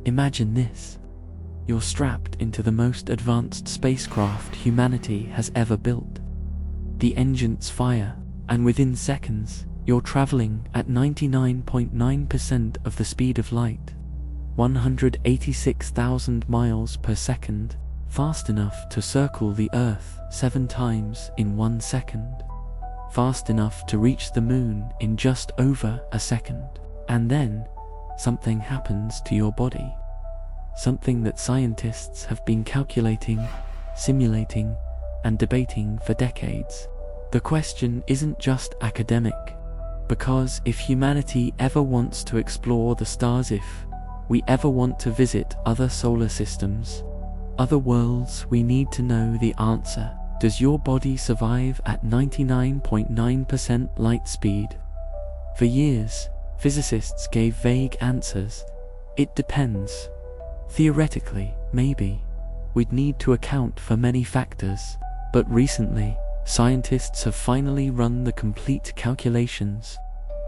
Imagine this. You're strapped into the most advanced spacecraft humanity has ever built. The engines fire, and within seconds, you're traveling at 99.9% of the speed of light, 186,000 miles per second, fast enough to circle the Earth 7 times in 1 second, fast enough to reach the moon in just over a second. And then, something happens to your body. Something that scientists have been calculating, simulating, and debating for decades. The question isn't just academic, because if humanity ever wants to explore the stars, if we ever want to visit other solar systems, other worlds, we need to know the answer. Does your body survive at 99.9% light speed? For years, physicists gave vague answers. It depends. Theoretically, maybe. We'd need to account for many factors. But recently, scientists have finally run the complete calculations.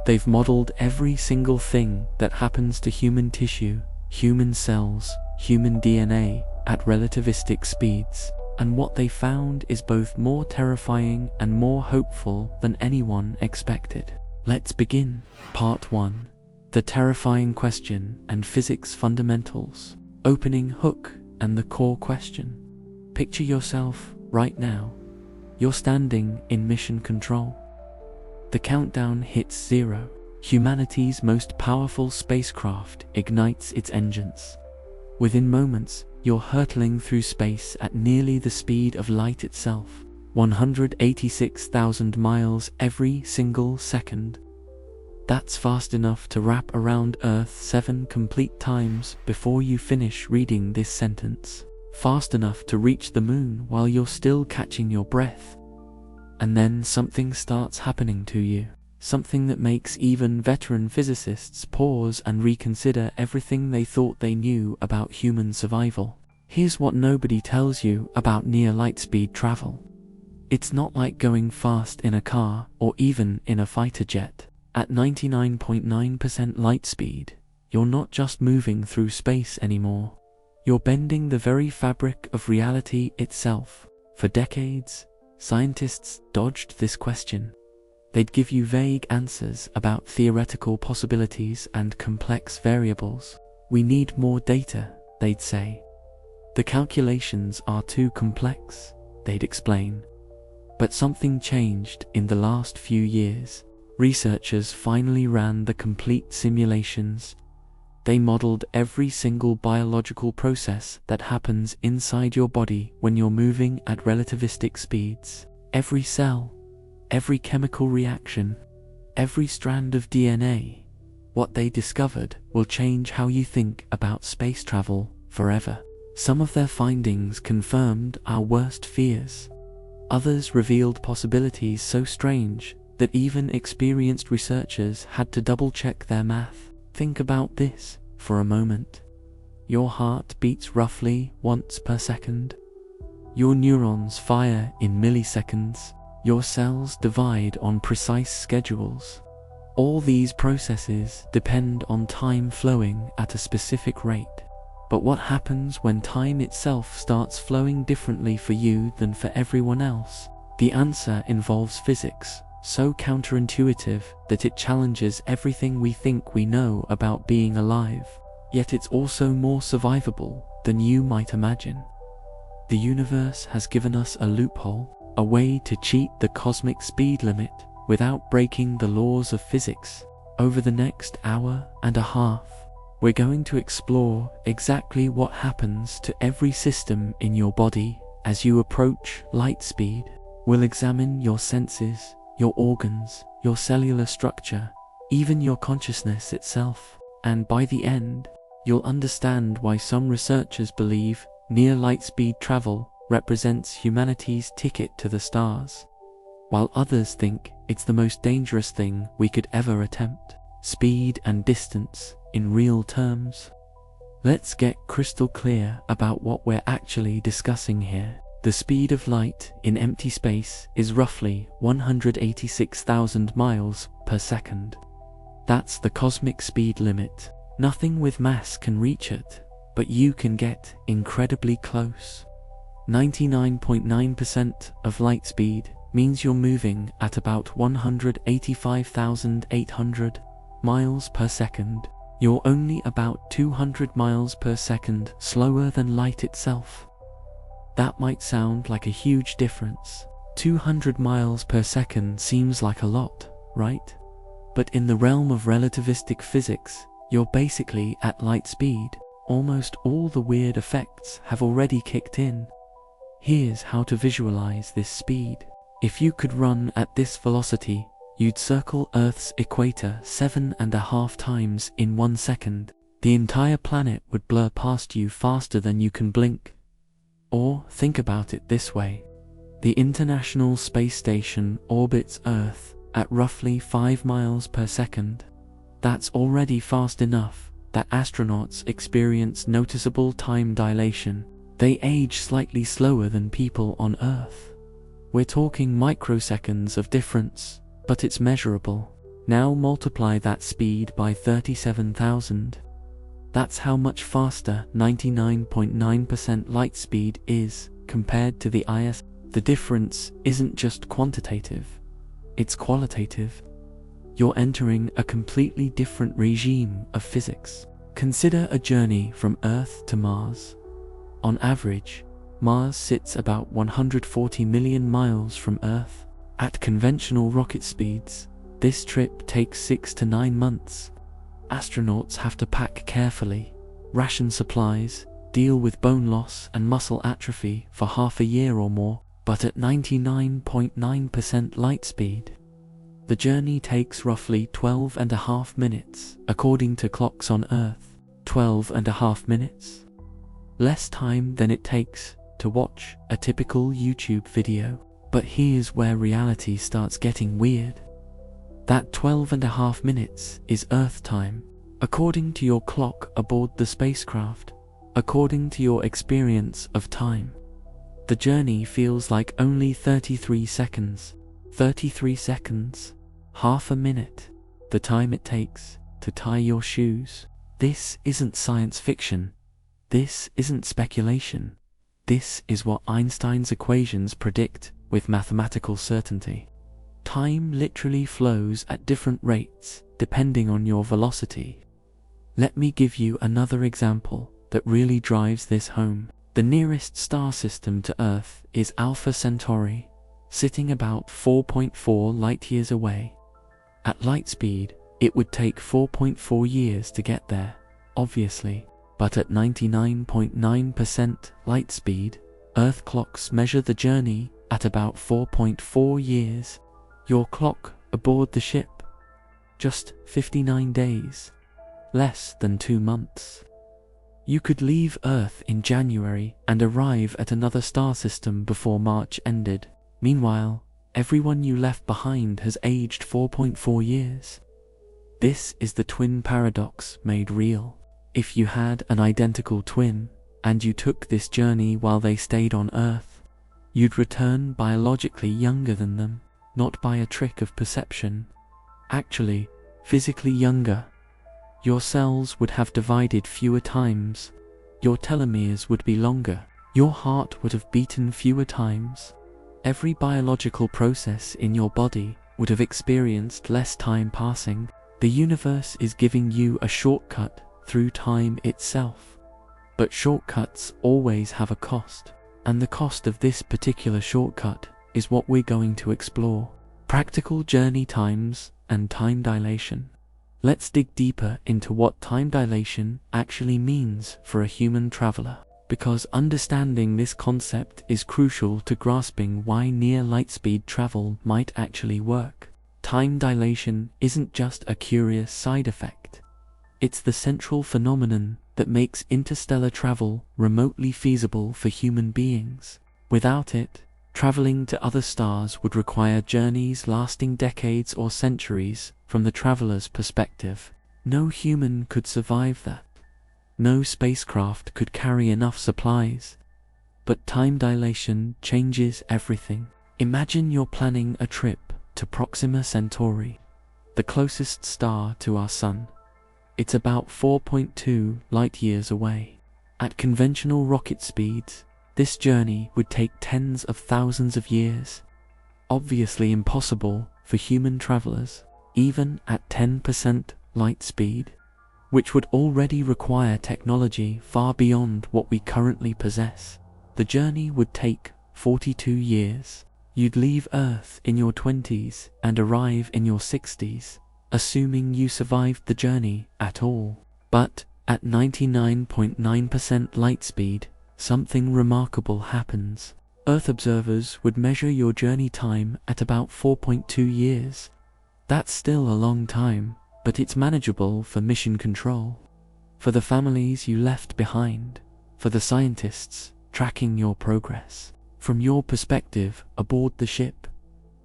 They've modeled every single thing that happens to human tissue, human cells, human DNA, at relativistic speeds. And what they found is both more terrifying and more hopeful than anyone expected. Let's begin. Part 1. The terrifying question and physics fundamentals. Opening hook and the core question. Picture yourself right now. You're standing in mission control. The countdown hits 0. Humanity's most powerful spacecraft ignites its engines. Within moments, you're hurtling through space at nearly the speed of light itself, 186,000 miles every single second. That's fast enough to wrap around Earth 7 complete times before you finish reading this sentence. Fast enough to reach the moon while you're still catching your breath. And then something starts happening to you. Something that makes even veteran physicists pause and reconsider everything they thought they knew about human survival. Here's what nobody tells you about near light-speed travel. It's not like going fast in a car or even in a fighter jet. At 99.9% light speed, you're not just moving through space anymore. You're bending the very fabric of reality itself. For decades, scientists dodged this question. They'd give you vague answers about theoretical possibilities and complex variables. We need more data, they'd say. The calculations are too complex, they'd explain. But something changed in the last few years. Researchers finally ran the complete simulations. They modeled every single biological process that happens inside your body when you're moving at relativistic speeds. Every cell, every chemical reaction, every strand of DNA. What they discovered will change how you think about space travel forever. Some of their findings confirmed our worst fears. Others revealed possibilities so strange that even experienced researchers had to double-check their math. Think about this for a moment. Your heart beats roughly once per second. Your neurons fire in milliseconds. Your cells divide on precise schedules. All these processes depend on time flowing at a specific rate. But what happens when time itself starts flowing differently for you than for everyone else? The answer involves physics, so counterintuitive that it challenges everything we think we know about being alive. Yet it's also more survivable than you might imagine. The universe has given us a loophole, a way to cheat the cosmic speed limit without breaking the laws of physics. Over the next hour and a half, we're going to explore exactly what happens to every system in your body as you approach light speed. We'll examine your senses, your organs, your cellular structure, even your consciousness itself. And by the end, you'll understand why some researchers believe near light speed travel represents humanity's ticket to the stars, while others think it's the most dangerous thing we could ever attempt. Speed and distance in real terms. Let's get crystal clear about what we're actually discussing here. The speed of light in empty space is roughly 186,000 miles per second. That's the cosmic speed limit. Nothing with mass can reach it. but you can get incredibly close. 99.9% of light speed means you're moving at about 185,800 miles per second. You're only about 200 miles per second slower than light itself. That might sound like a huge difference. 200 miles per second seems like a lot, right? But in the realm of relativistic physics, you're basically at light speed. Almost all the weird effects have already kicked in. Here's how to visualize this speed. If you could run at this velocity, you'd circle Earth's equator 7.5 times in 1 second. The entire planet would blur past you faster than you can blink. Or think about it this way. The International Space Station orbits Earth at roughly 5 miles per second. That's already fast enough that astronauts experience noticeable time dilation. They age slightly slower than people on Earth. We're talking microseconds of difference, but it's measurable. Now multiply that speed by 37,000. That's how much faster 99.9% light speed is compared to the IS. The difference isn't just quantitative, it's qualitative. You're entering a completely different regime of physics. Consider a journey from Earth to Mars. On average, Mars sits about 140 million miles from Earth. At conventional rocket speeds, this trip takes 6 to 9 months. Astronauts have to pack carefully, ration supplies, deal with bone loss and muscle atrophy for half a year or more, but at 99.9% light speed, the journey takes roughly 12.5 minutes, according to clocks on Earth. 12.5 minutes? Less time than it takes to watch a typical YouTube video. But here's where reality starts getting weird. That 12.5 minutes is Earth time, according to your clock aboard the spacecraft, according to your experience of time. The journey feels like only 33 seconds. 33 seconds, half a minute, the time it takes to tie your shoes. This isn't science fiction. This isn't speculation. This is what Einstein's equations predict with mathematical certainty. Time literally flows at different rates depending on your velocity. Let me give you another example that really drives this home. The nearest star system to Earth is Alpha Centauri, sitting about 4.4 light-years away. At light speed, it would take 4.4 years to get there, obviously, but at 99.9% light speed, Earth clocks measure the journey at about 4.4 years. Your clock aboard the ship, just 59 days, less than 2 months. You could leave Earth in January and arrive at another star system before March ended. Meanwhile, everyone you left behind has aged 4.4 years. This is the twin paradox made real. If you had an identical twin, and you took this journey while they stayed on Earth, you'd return biologically younger than them, not by a trick of perception. Actually, physically younger. Your cells would have divided fewer times. Your telomeres would be longer. Your heart would have beaten fewer times. Every biological process in your body would have experienced less time passing. The universe is giving you a shortcut through time itself. But shortcuts always have a cost, and the cost of this particular shortcut is what we're going to explore: practical journey times and time dilation. Let's dig deeper into what time dilation actually means for a human traveler, because understanding this concept is crucial to grasping why near light speed travel might actually work. Time dilation isn't just a curious side effect. It's the central phenomenon that makes interstellar travel remotely feasible for human beings. Without it, traveling to other stars would require journeys lasting decades or centuries from the traveler's perspective. No human could survive that. No spacecraft could carry enough supplies. But time dilation changes everything. Imagine you're planning a trip to Proxima Centauri, the closest star to our Sun. It's about 4.2 light-years away. At conventional rocket speeds, this journey would take tens of thousands of years. Obviously impossible for human travelers, even at 10% light speed, which would already require technology far beyond what we currently possess. The journey would take 42 years. You'd leave Earth in your 20s and arrive in your 60s, assuming you survived the journey at all. But at 99.9% light speed, something remarkable happens. Earth observers would measure your journey time at about 4.2 years. That's still a long time, but it's manageable for mission control, for the families you left behind, for the scientists tracking your progress. From your perspective aboard the ship,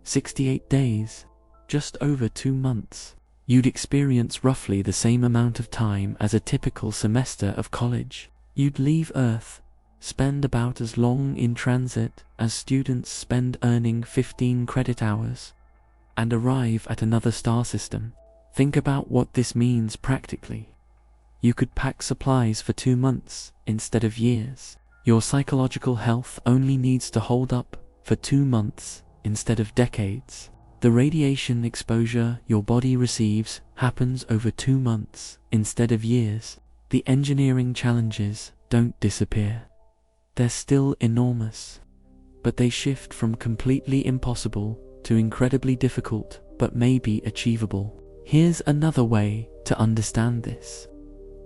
68 days, just over 2 months. You'd experience roughly the same amount of time as a typical semester of college. You'd leave Earth, spend about as long in transit as students spend earning 15 credit hours, and arrive at another star system. Think about what this means practically. You could pack supplies for 2 months instead of years. Your psychological health only needs to hold up for 2 months instead of decades. The radiation exposure your body receives happens over 2 months instead of years. The engineering challenges don't disappear. They're still enormous, but they shift from completely impossible to incredibly difficult, but maybe achievable. Here's another way to understand this.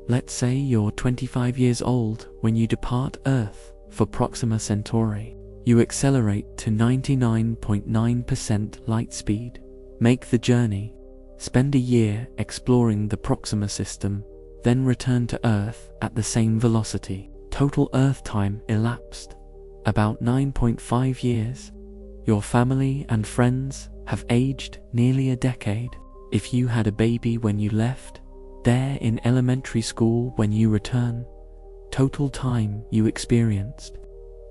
Let's say you're 25 years old when you depart Earth for Proxima Centauri. You accelerate to 99.9% light speed, make the journey, spend a year exploring the Proxima system, then return to Earth at the same velocity. Total Earth time elapsed about 9.5 years. Your family and friends have aged nearly a decade. If you had a baby when you left, they're in elementary school when you return. Total time you experienced,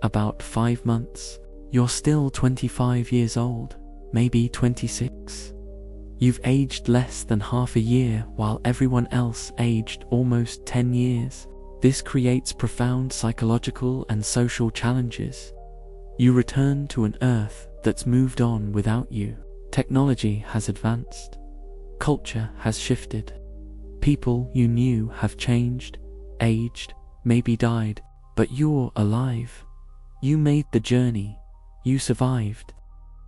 about 5 months. You're still 25 years old, maybe 26. You've aged less than half a year while everyone else aged almost 10 years. This creates profound psychological and social challenges. You return to an Earth that's moved on without you. Technology has advanced. Culture has shifted. People you knew have changed, aged, maybe died, but you're alive. You made the journey. You survived.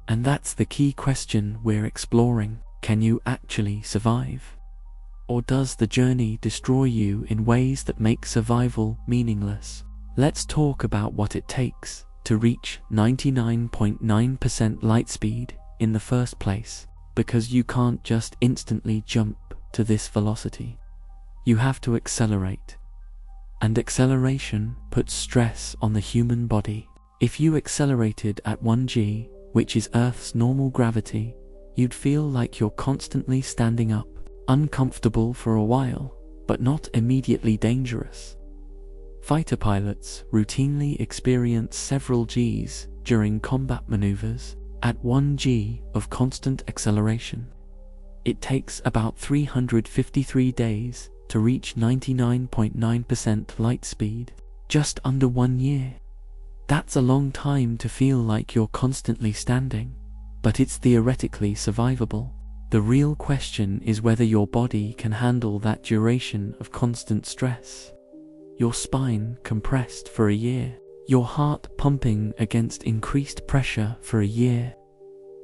And that's the key question we're exploring. Can you actually survive? Or does the journey destroy you in ways that make survival meaningless? Let's talk about what it takes to reach 99.9% light speed in the first place, because you can't just instantly jump to this velocity. You have to accelerate. And acceleration puts stress on the human body. If you accelerated at 1g, which is Earth's normal gravity, you'd feel like you're constantly standing up, uncomfortable for a while, but not immediately dangerous. Fighter pilots routinely experience several Gs during combat maneuvers at 1g of constant acceleration. It takes about 353 days to reach 99.9% light speed, just under 1 year. That's a long time to feel like you're constantly standing, but it's theoretically survivable. The real question is whether your body can handle that duration of constant stress. Your spine compressed for a year, your heart pumping against increased pressure for a year,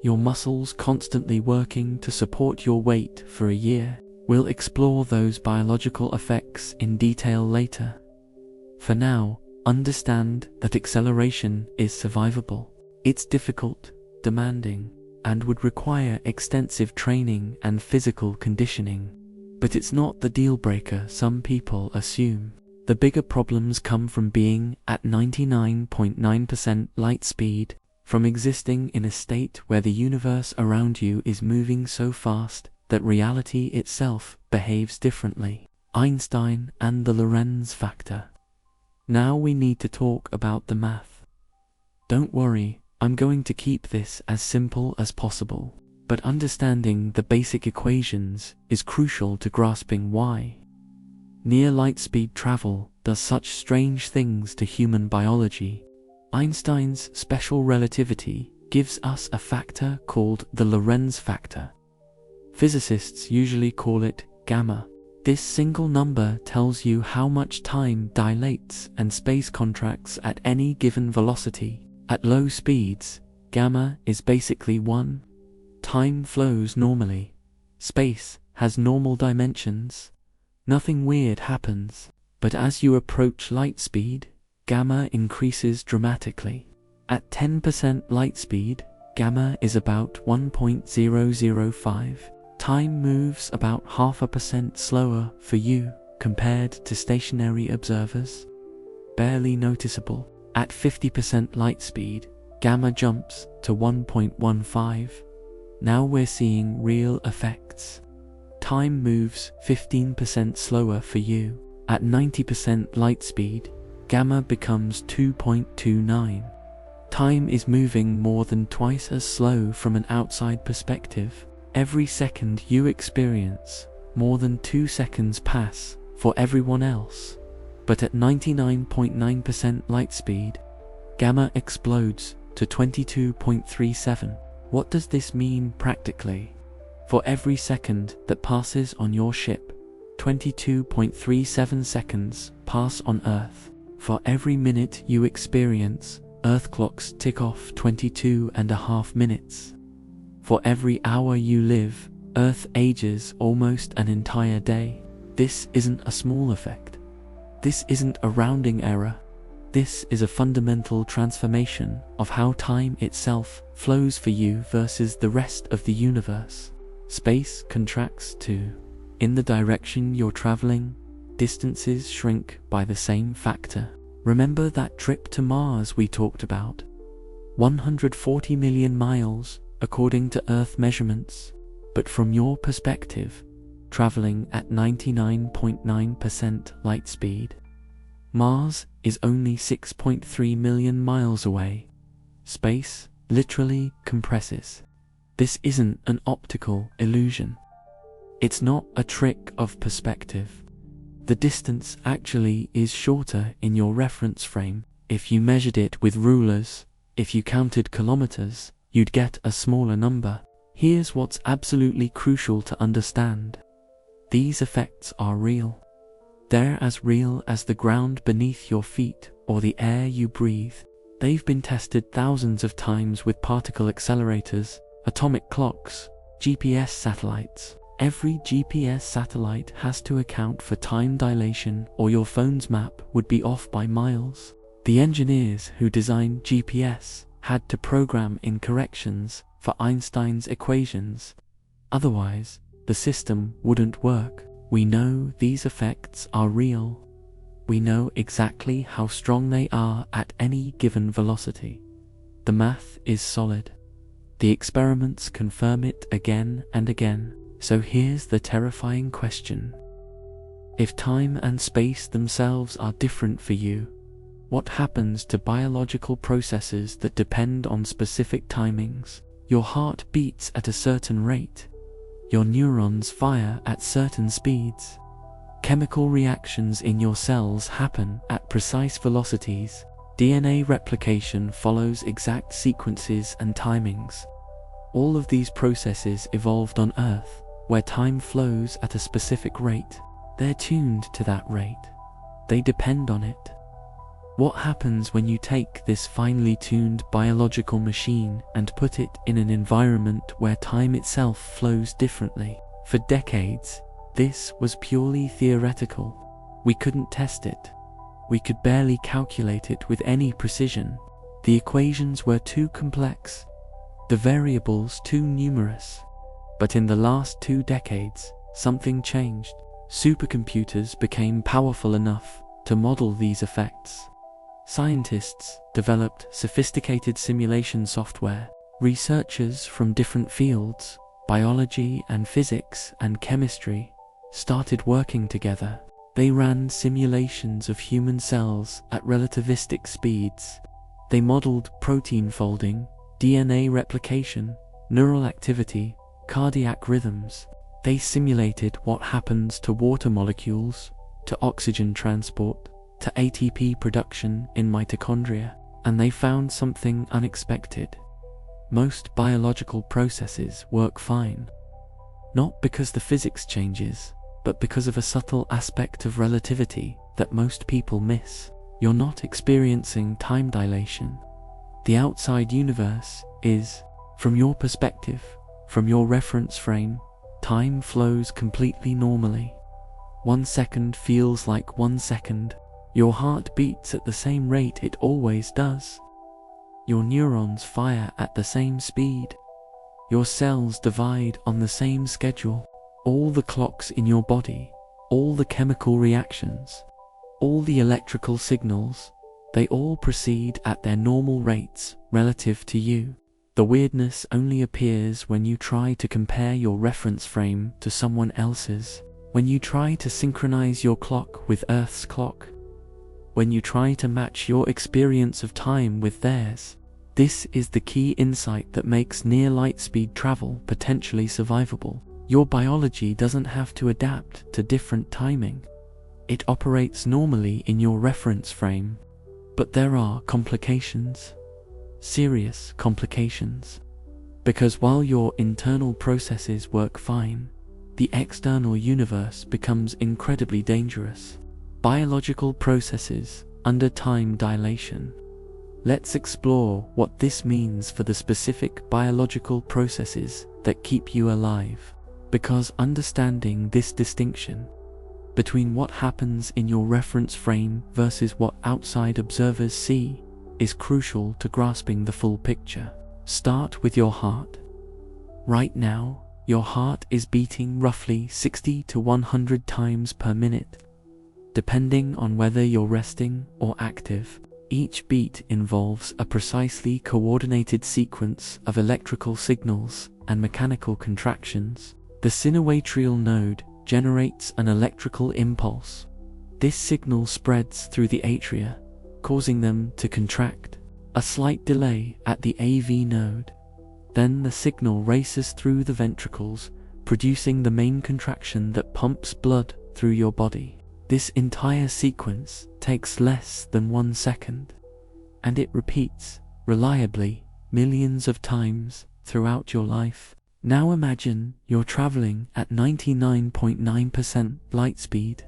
your muscles constantly working to support your weight for a year. We'll explore those biological effects in detail later. For now, understand that acceleration is survivable. It's difficult, demanding, and would require extensive training and physical conditioning. But it's not the deal breaker some people assume. The bigger problems come from being at 99.9% light speed, from existing in a state where the universe around you is moving so fast that reality itself behaves differently. Einstein and the Lorentz factor. Now we need to talk about the math. Don't worry, I'm going to keep this as simple as possible, but understanding the basic equations is crucial to grasping why. Near light speed travel does such strange things to human biology. Einstein's special relativity gives us a factor called the Lorentz factor. Physicists usually call it gamma. This single number tells you how much time dilates and space contracts at any given velocity. At low speeds, gamma is basically 1. Time flows normally. Space has normal dimensions. Nothing weird happens. But as you approach light speed, gamma increases dramatically. At 10% light speed, gamma is about 1.005. Time moves about 0.5% slower for you compared to stationary observers. Barely noticeable. At 50% light speed, gamma jumps to 1.15. Now we're seeing real effects. Time moves 15% slower for you. At 90% light speed, gamma becomes 2.29. Time is moving more than twice as slow from an outside perspective. Every second you experience, more than 2 seconds pass for everyone else. But at 99.9% light speed, gamma explodes to 22.37. What does this mean practically? For every second that passes on your ship, 22.37 seconds pass on Earth. For every minute you experience, Earth clocks tick off 22.5 minutes. For every hour you live, Earth ages almost an entire day. This isn't a small effect. This isn't a rounding error. This is a fundamental transformation of how time itself flows for you versus the rest of the universe. Space contracts too. In the direction you're traveling, distances shrink by the same factor. Remember that trip to Mars we talked about? 140 million miles, according to Earth measurements. But from your perspective, traveling at 99.9% light speed, Mars is only 6.3 million miles away. Space literally compresses. This isn't an optical illusion. It's not a trick of perspective. The distance actually is shorter in your reference frame. If you measured it with rulers, if you counted kilometers, you'd get a smaller number. Here's what's absolutely crucial to understand. These effects are real. They're as real as the ground beneath your feet or the air you breathe. They've been tested thousands of times with particle accelerators, atomic clocks, GPS satellites. Every GPS satellite has to account for time dilation or your phone's map would be off by miles. The engineers who designed GPS had to program in corrections for Einstein's equations. Otherwise, the system wouldn't work. We know these effects are real. We know exactly how strong they are at any given velocity. The math is solid. The experiments confirm it again and again. So here's the terrifying question. If time and space themselves are different for you, what happens to biological processes that depend on specific timings? Your heart beats at a certain rate. Your neurons fire at certain speeds. Chemical reactions in your cells happen at precise velocities. DNA replication follows exact sequences and timings. All of these processes evolved on Earth, where time flows at a specific rate. They're tuned to that rate. They depend on it. What happens when you take this finely tuned biological machine and put it in an environment where time itself flows differently? For decades, this was purely theoretical. We couldn't test it. We could barely calculate it with any precision. The equations were too complex, the variables too numerous. But in the last 2 decades, something changed. Supercomputers became powerful enough to model these effects. Scientists developed sophisticated simulation software. Researchers from different fields, biology and physics and chemistry, started working together. They ran simulations of human cells at relativistic speeds. They modeled protein folding, DNA replication, neural activity, cardiac rhythms. They simulated what happens to water molecules, to oxygen transport, to ATP production in mitochondria, and they found something unexpected. Most biological processes work fine. Not because the physics changes, but because of a subtle aspect of relativity that most people miss. You're not experiencing time dilation. The outside universe is, from your perspective, from your reference frame, time flows completely normally. 1 second feels like 1 second. Your heart beats at the same rate it always does. Your neurons fire at the same speed. Your cells divide on the same schedule. All the clocks in your body, all the chemical reactions, all the electrical signals, they all proceed at their normal rates relative to you. The weirdness only appears when you try to compare your reference frame to someone else's, when you try to synchronize your clock with Earth's clock, when you try to match your experience of time with theirs. This is the key insight that makes near light speed travel potentially survivable. Your biology doesn't have to adapt to different timing. It operates normally in your reference frame. But there are complications. Serious complications. Because while your internal processes work fine, the external universe becomes incredibly dangerous. Biological processes under time dilation. Let's explore what this means for the specific biological processes that keep you alive. Because understanding this distinction between what happens in your reference frame versus what outside observers see is crucial to grasping the full picture. Start with your heart. Right now, your heart is beating roughly 60 to 100 times per minute. Depending on whether you're resting or active, each beat involves a precisely coordinated sequence of electrical signals and mechanical contractions. The sinoatrial node generates an electrical impulse. This signal spreads through the atria, causing them to contract. A slight delay at the AV node. Then the signal races through the ventricles, producing the main contraction that pumps blood through your body. This entire sequence takes less than 1 second, and it repeats reliably millions of times throughout your life. Now imagine you're traveling at 99.9% light speed.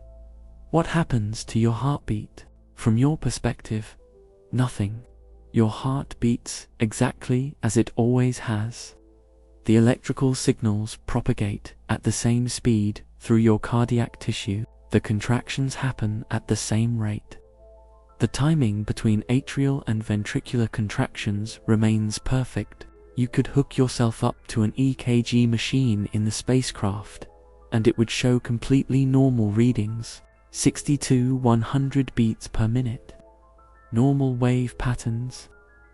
What happens to your heartbeat? From your perspective, nothing. Your heart beats exactly as it always has. The electrical signals propagate at the same speed through your cardiac tissue. The contractions happen at the same rate. The timing between atrial and ventricular contractions remains perfect. You could hook yourself up to an EKG machine in the spacecraft, and it would show completely normal readings, 60 to 100 beats per minute. Normal wave patterns,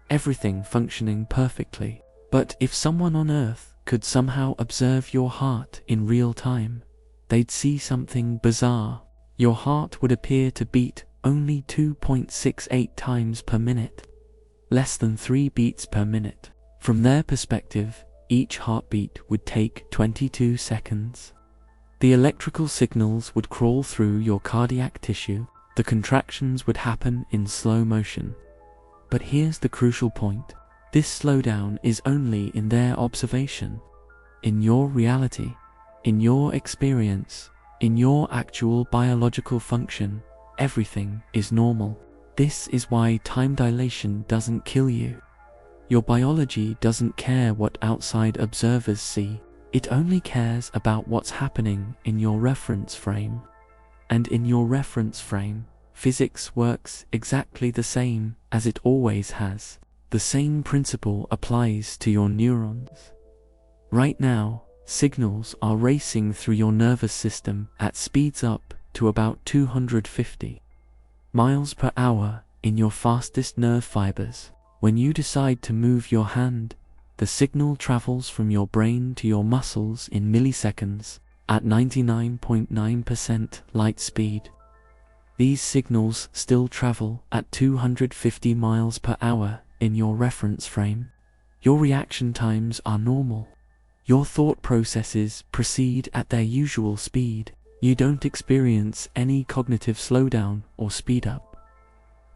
everything functioning perfectly. But if someone on Earth could somehow observe your heart in real time, they'd see something bizarre. Your heart would appear to beat only 2.68 times per minute, less than 3 beats per minute. From their perspective, each heartbeat would take 22 seconds. The electrical signals would crawl through your cardiac tissue. The contractions would happen in slow motion. But here's the crucial point. This slowdown is only in their observation. In your reality, in your experience, in your actual biological function, everything is normal. This is why time dilation doesn't kill you. Your biology doesn't care what outside observers see. It only cares about what's happening in your reference frame. And in your reference frame, physics works exactly the same as it always has. The same principle applies to your neurons. Right now, signals are racing through your nervous system at speeds up to about 250 miles per hour in your fastest nerve fibers. When you decide to move your hand, the signal travels from your brain to your muscles in milliseconds at 99.9% light speed. These signals still travel at 250 miles per hour in your reference frame. Your reaction times are normal. Your thought processes proceed at their usual speed. You don't experience any cognitive slowdown or speed up.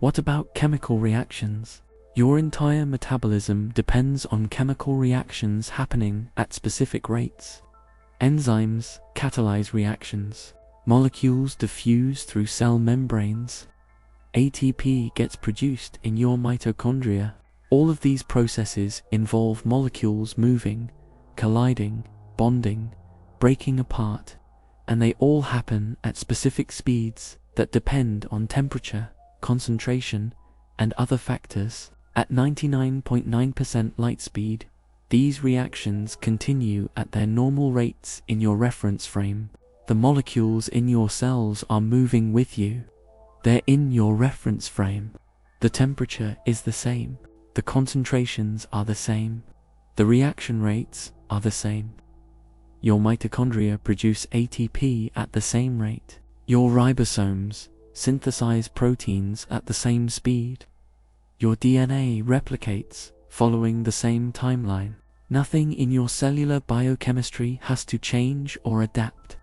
What about chemical reactions? Your entire metabolism depends on chemical reactions happening at specific rates. Enzymes catalyze reactions. Molecules diffuse through cell membranes. ATP gets produced in your mitochondria. All of these processes involve molecules moving, colliding, bonding, breaking apart, and they all happen at specific speeds that depend on temperature, concentration, and other factors. At 99.9% light speed, these reactions continue at their normal rates in your reference frame. The molecules in your cells are moving with you. They're in your reference frame. The temperature is the same. The concentrations are the same. The reaction rates are the same. Your mitochondria produce ATP at the same rate. Your ribosomes synthesize proteins at the same speed. Your DNA replicates following the same timeline. Nothing in your cellular biochemistry has to change or adapt.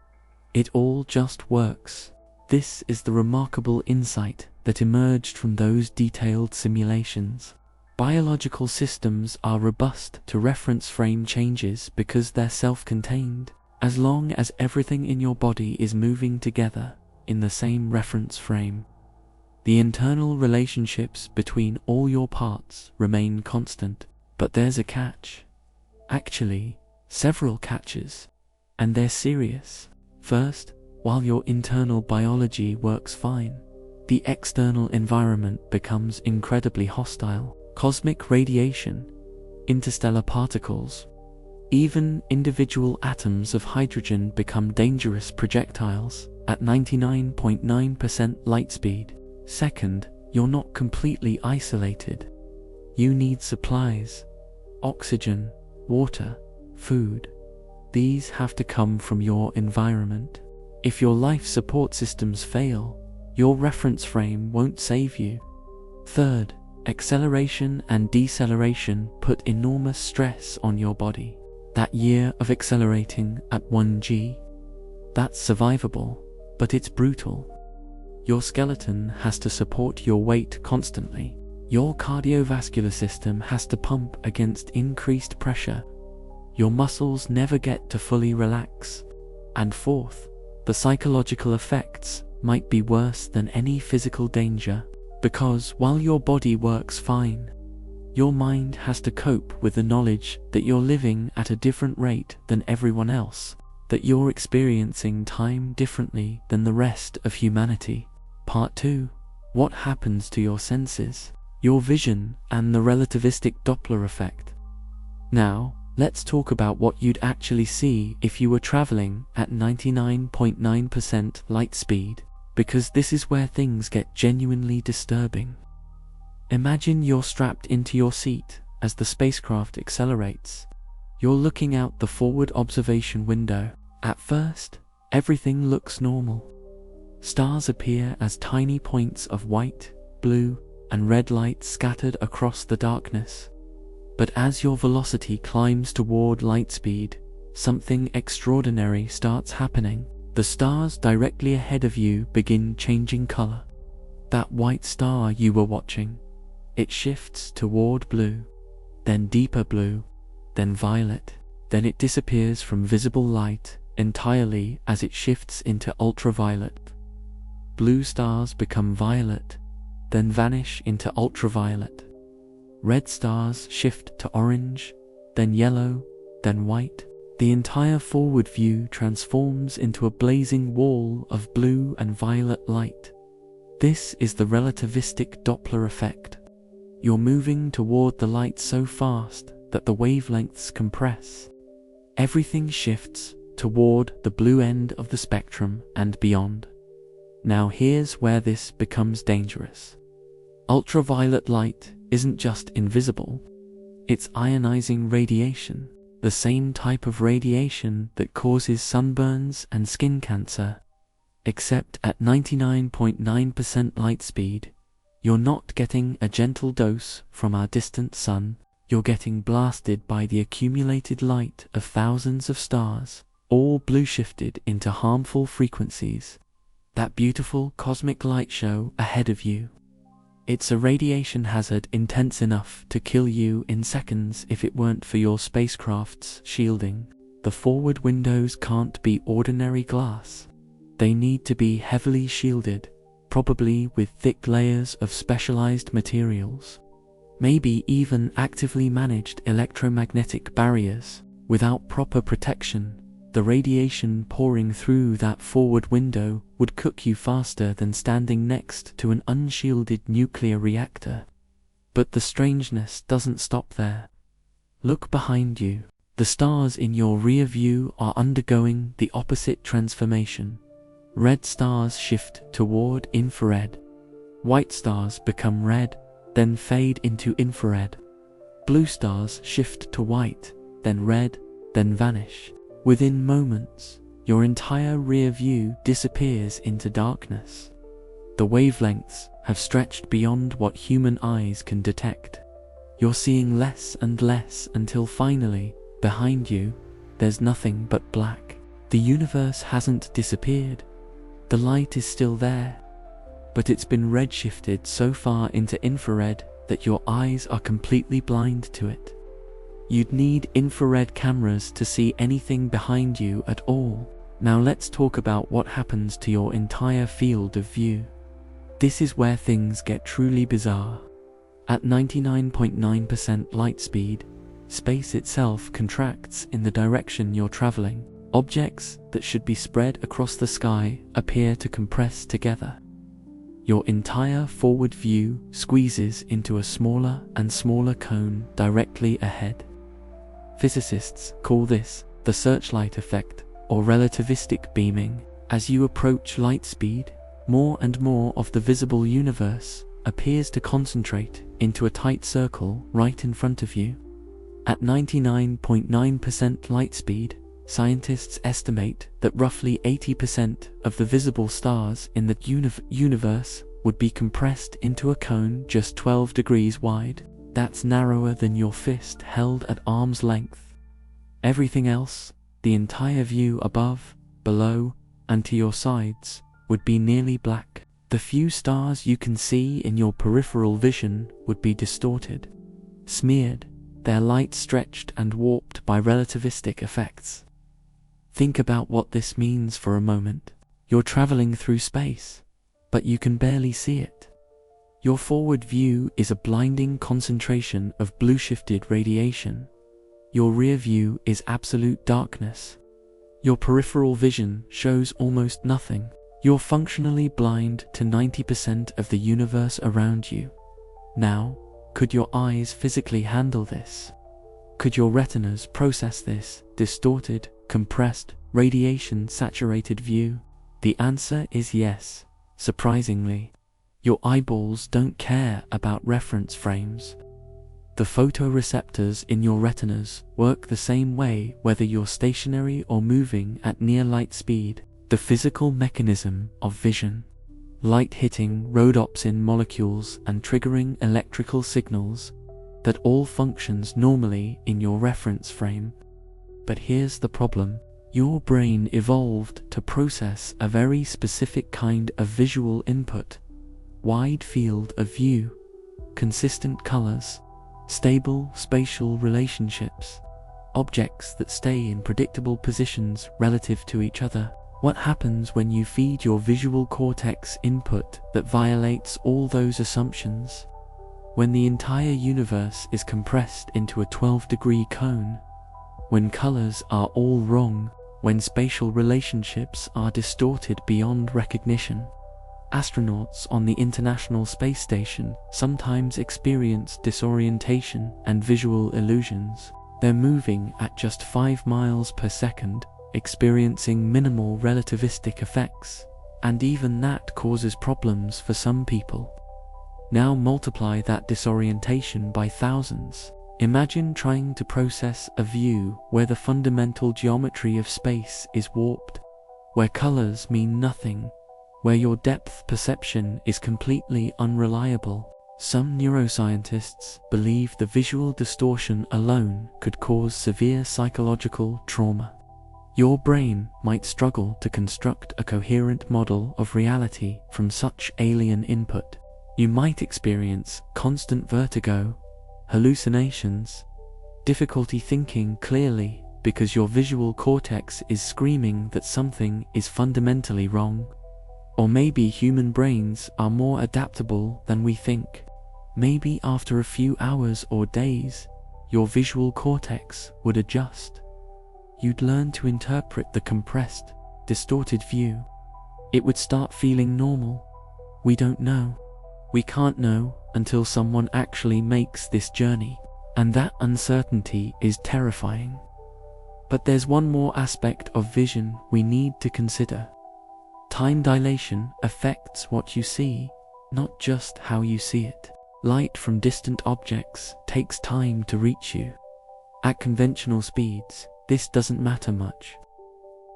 It all just works. This is the remarkable insight that emerged from those detailed simulations. Biological systems are robust to reference frame changes because they're self-contained. As long as everything in your body is moving together in the same reference frame, the internal relationships between all your parts remain constant. But there's a catch. Actually, several catches, and they're serious. First, while your internal biology works fine, the external environment becomes incredibly hostile. Cosmic radiation, interstellar particles, even individual atoms of hydrogen become dangerous projectiles at 99.9% light speed. Second, you're not completely isolated. You need supplies, oxygen, water, food. These have to come from your environment. If your life support systems fail, your reference frame won't save you. Third, acceleration and deceleration put enormous stress on your body. That year of accelerating at 1 g, that's survivable, but it's brutal. Your skeleton has to support your weight constantly. Your cardiovascular system has to pump against increased pressure. Your muscles never get to fully relax. And fourth, the psychological effects might be worse than any physical danger. Because while your body works fine, your mind has to cope with the knowledge that you're living at a different rate than everyone else, that you're experiencing time differently than the rest of humanity. Part 2. What happens to your senses, your vision, and the relativistic Doppler effect? Now, let's talk about what you'd actually see if you were traveling at 99.9% light speed. Because this is where things get genuinely disturbing. Imagine you're strapped into your seat as the spacecraft accelerates. You're looking out the forward observation window. At first, everything looks normal. Stars appear as tiny points of white, blue, and red light scattered across the darkness. But as your velocity climbs toward light speed, something extraordinary starts happening. The stars directly ahead of you begin changing color. That white star you were watching, it shifts toward blue, then deeper blue, then violet, then it disappears from visible light entirely as it shifts into ultraviolet. Blue stars become violet, then vanish into ultraviolet. Red stars shift to orange, then yellow, then white. The entire forward view transforms into a blazing wall of blue and violet light. This is the relativistic Doppler effect. You're moving toward the light so fast that the wavelengths compress. Everything shifts toward the blue end of the spectrum and beyond. Now here's where this becomes dangerous. Ultraviolet light isn't just invisible, it's ionizing radiation. The same type of radiation that causes sunburns and skin cancer. Except at 99.9% light speed, you're not getting a gentle dose from our distant sun, you're getting blasted by the accumulated light of thousands of stars, all blue shifted into harmful frequencies. That beautiful cosmic light show ahead of you. It's a radiation hazard intense enough to kill you in seconds if it weren't for your spacecraft's shielding. The forward windows can't be ordinary glass. They need to be heavily shielded, probably with thick layers of specialized materials. Maybe even actively managed electromagnetic barriers. Without proper protection, the radiation pouring through that forward window would cook you faster than standing next to an unshielded nuclear reactor. But the strangeness doesn't stop there. Look behind you. The stars in your rear view are undergoing the opposite transformation. Red stars shift toward infrared. White stars become red, then fade into infrared. Blue stars shift to white, then red, then vanish. Within moments, your entire rear view disappears into darkness. The wavelengths have stretched beyond what human eyes can detect. You're seeing less and less until finally, behind you, there's nothing but black. The universe hasn't disappeared. The light is still there, but it's been redshifted so far into infrared that your eyes are completely blind to it. You'd need infrared cameras to see anything behind you at all. Now let's talk about what happens to your entire field of view. This is where things get truly bizarre. At 99.9% light speed, space itself contracts in the direction you're traveling. Objects that should be spread across the sky appear to compress together. Your entire forward view squeezes into a smaller and smaller cone directly ahead. Physicists call this the searchlight effect or relativistic beaming. As you approach light speed, more and more of the visible universe appears to concentrate into a tight circle right in front of you. At 99.9% light speed, scientists estimate that roughly 80% of the visible stars in the universe would be compressed into a cone just 12 degrees wide. That's narrower than your fist held at arm's length. Everything else, the entire view above, below, and to your sides, would be nearly black. The few stars you can see in your peripheral vision would be distorted, smeared, their light stretched and warped by relativistic effects. Think about what this means for a moment. You're traveling through space, but you can barely see it. Your forward view is a blinding concentration of blue-shifted radiation. Your rear view is absolute darkness. Your peripheral vision shows almost nothing. You're functionally blind to 90% of the universe around you. Now, could your eyes physically handle this? Could your retinas process this distorted, compressed, radiation-saturated view? The answer is yes, surprisingly. Your eyeballs don't care about reference frames. The photoreceptors in your retinas work the same way whether you're stationary or moving at near light speed. The physical mechanism of vision. Light hitting rhodopsin molecules and triggering electrical signals, that all functions normally in your reference frame. But here's the problem. Your brain evolved to process a very specific kind of visual input. Wide field of view, consistent colors, stable spatial relationships, objects that stay in predictable positions relative to each other. What happens when you feed your visual cortex input that violates all those assumptions? When the entire universe is compressed into a 12-degree cone, when colors are all wrong, when spatial relationships are distorted beyond recognition. Astronauts on the International Space Station sometimes experience disorientation and visual illusions. They're moving at just 5 miles per second, experiencing minimal relativistic effects, and even that causes problems for some people. Now multiply that disorientation by thousands. Imagine trying to process a view where the fundamental geometry of space is warped, where colors mean nothing, where your depth perception is completely unreliable. Some neuroscientists believe the visual distortion alone could cause severe psychological trauma. Your brain might struggle to construct a coherent model of reality from such alien input. You might experience constant vertigo, hallucinations, difficulty thinking clearly because your visual cortex is screaming that something is fundamentally wrong. Or maybe human brains are more adaptable than we think. Maybe after a few hours or days, your visual cortex would adjust. You'd learn to interpret the compressed, distorted view. It would start feeling normal. We don't know. We can't know until someone actually makes this journey, and that uncertainty is terrifying. But there's one more aspect of vision we need to consider. Time dilation affects what you see, not just how you see it. Light from distant objects takes time to reach you. At conventional speeds, this doesn't matter much.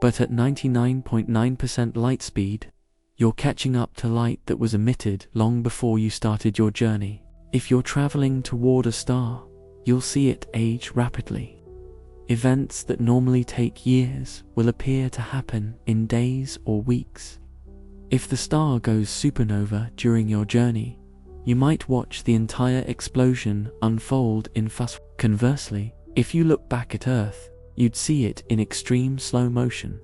But at 99.9% light speed, you're catching up to light that was emitted long before you started your journey. If you're traveling toward a star, you'll see it age rapidly. Events that normally take years will appear to happen in days or weeks. If the star goes supernova during your journey, you might watch the entire explosion unfold in fast. Conversely, if you look back at Earth, you'd see it in extreme slow motion.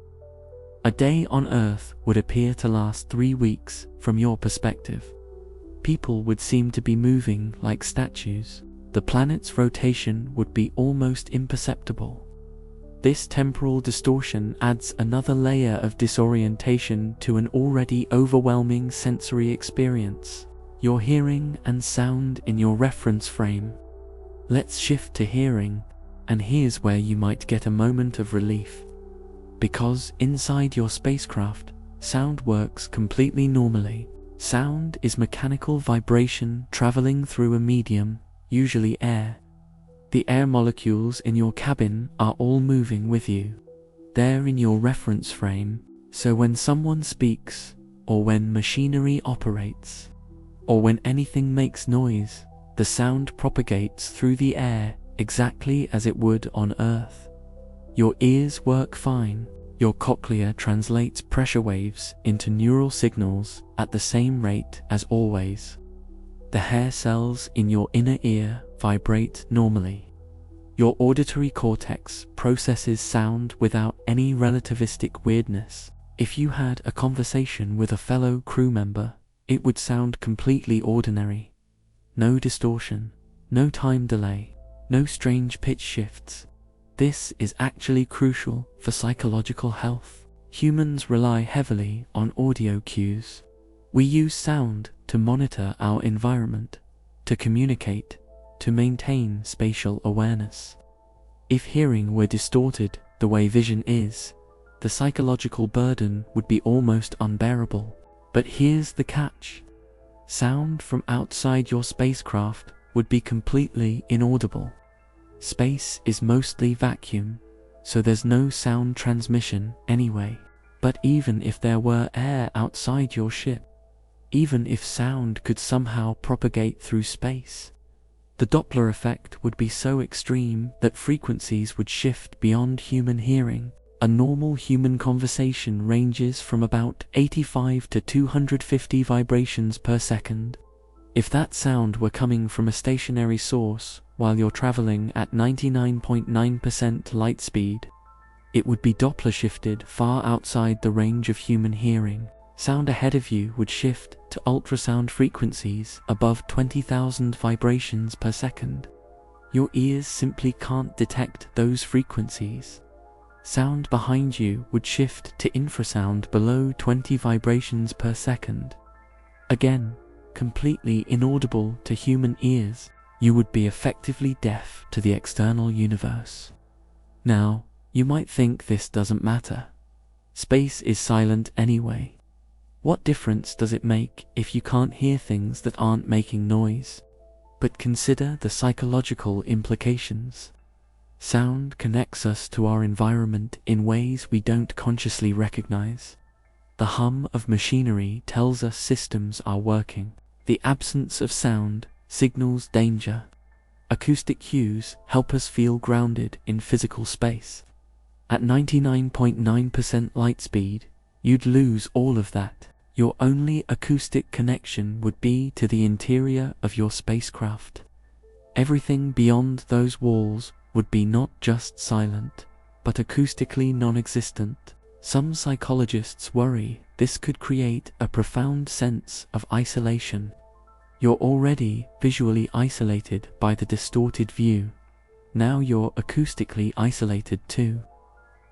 A day on Earth would appear to last 3 weeks from your perspective. People would seem to be moving like statues. The planet's rotation would be almost imperceptible. This temporal distortion adds another layer of disorientation to an already overwhelming sensory experience. Your hearing and sound in your reference frame. Let's shift to hearing, and here's where you might get a moment of relief. Because inside your spacecraft, sound works completely normally. Sound is mechanical vibration traveling through a medium, usually air. The air molecules in your cabin are all moving with you. They're in your reference frame, so when someone speaks, or when machinery operates, or when anything makes noise, the sound propagates through the air exactly as it would on Earth. Your ears work fine. Your cochlea translates pressure waves into neural signals at the same rate as always. The hair cells in your inner ear vibrate normally. Your auditory cortex processes sound without any relativistic weirdness. If you had a conversation with a fellow crew member, it would sound completely ordinary. No distortion, no time delay, no strange pitch shifts. This is actually crucial for psychological health. Humans rely heavily on audio cues. We use sound to monitor our environment, to communicate, to maintain spatial awareness. If hearing were distorted the way vision is, the psychological burden would be almost unbearable. But here's the catch. Sound from outside your spacecraft would be completely inaudible. Space is mostly vacuum, so there's no sound transmission anyway. But even if there were air outside your ship, even if sound could somehow propagate through space, the Doppler effect would be so extreme that frequencies would shift beyond human hearing. A normal human conversation ranges from about 85 to 250 vibrations per second. If that sound were coming from a stationary source while you're traveling at 99.9% light speed, it would be Doppler shifted far outside the range of human hearing. Sound ahead of you would shift to ultrasound frequencies above 20,000 vibrations per second. Your ears simply can't detect those frequencies. Sound behind you would shift to infrasound below 20 vibrations per second. Again, completely inaudible to human ears. You would be effectively deaf to the external universe. Now, you might think this doesn't matter. Space is silent anyway. What difference does it make if you can't hear things that aren't making noise? But consider the psychological implications. Sound connects us to our environment in ways we don't consciously recognize. The hum of machinery tells us systems are working. The absence of sound signals danger. Acoustic cues help us feel grounded in physical space. At 99.9% light speed, you'd lose all of that. Your only acoustic connection would be to the interior of your spacecraft. Everything beyond those walls would be not just silent, but acoustically non-existent. Some psychologists worry this could create a profound sense of isolation. You're already visually isolated by the distorted view. Now you're acoustically isolated too.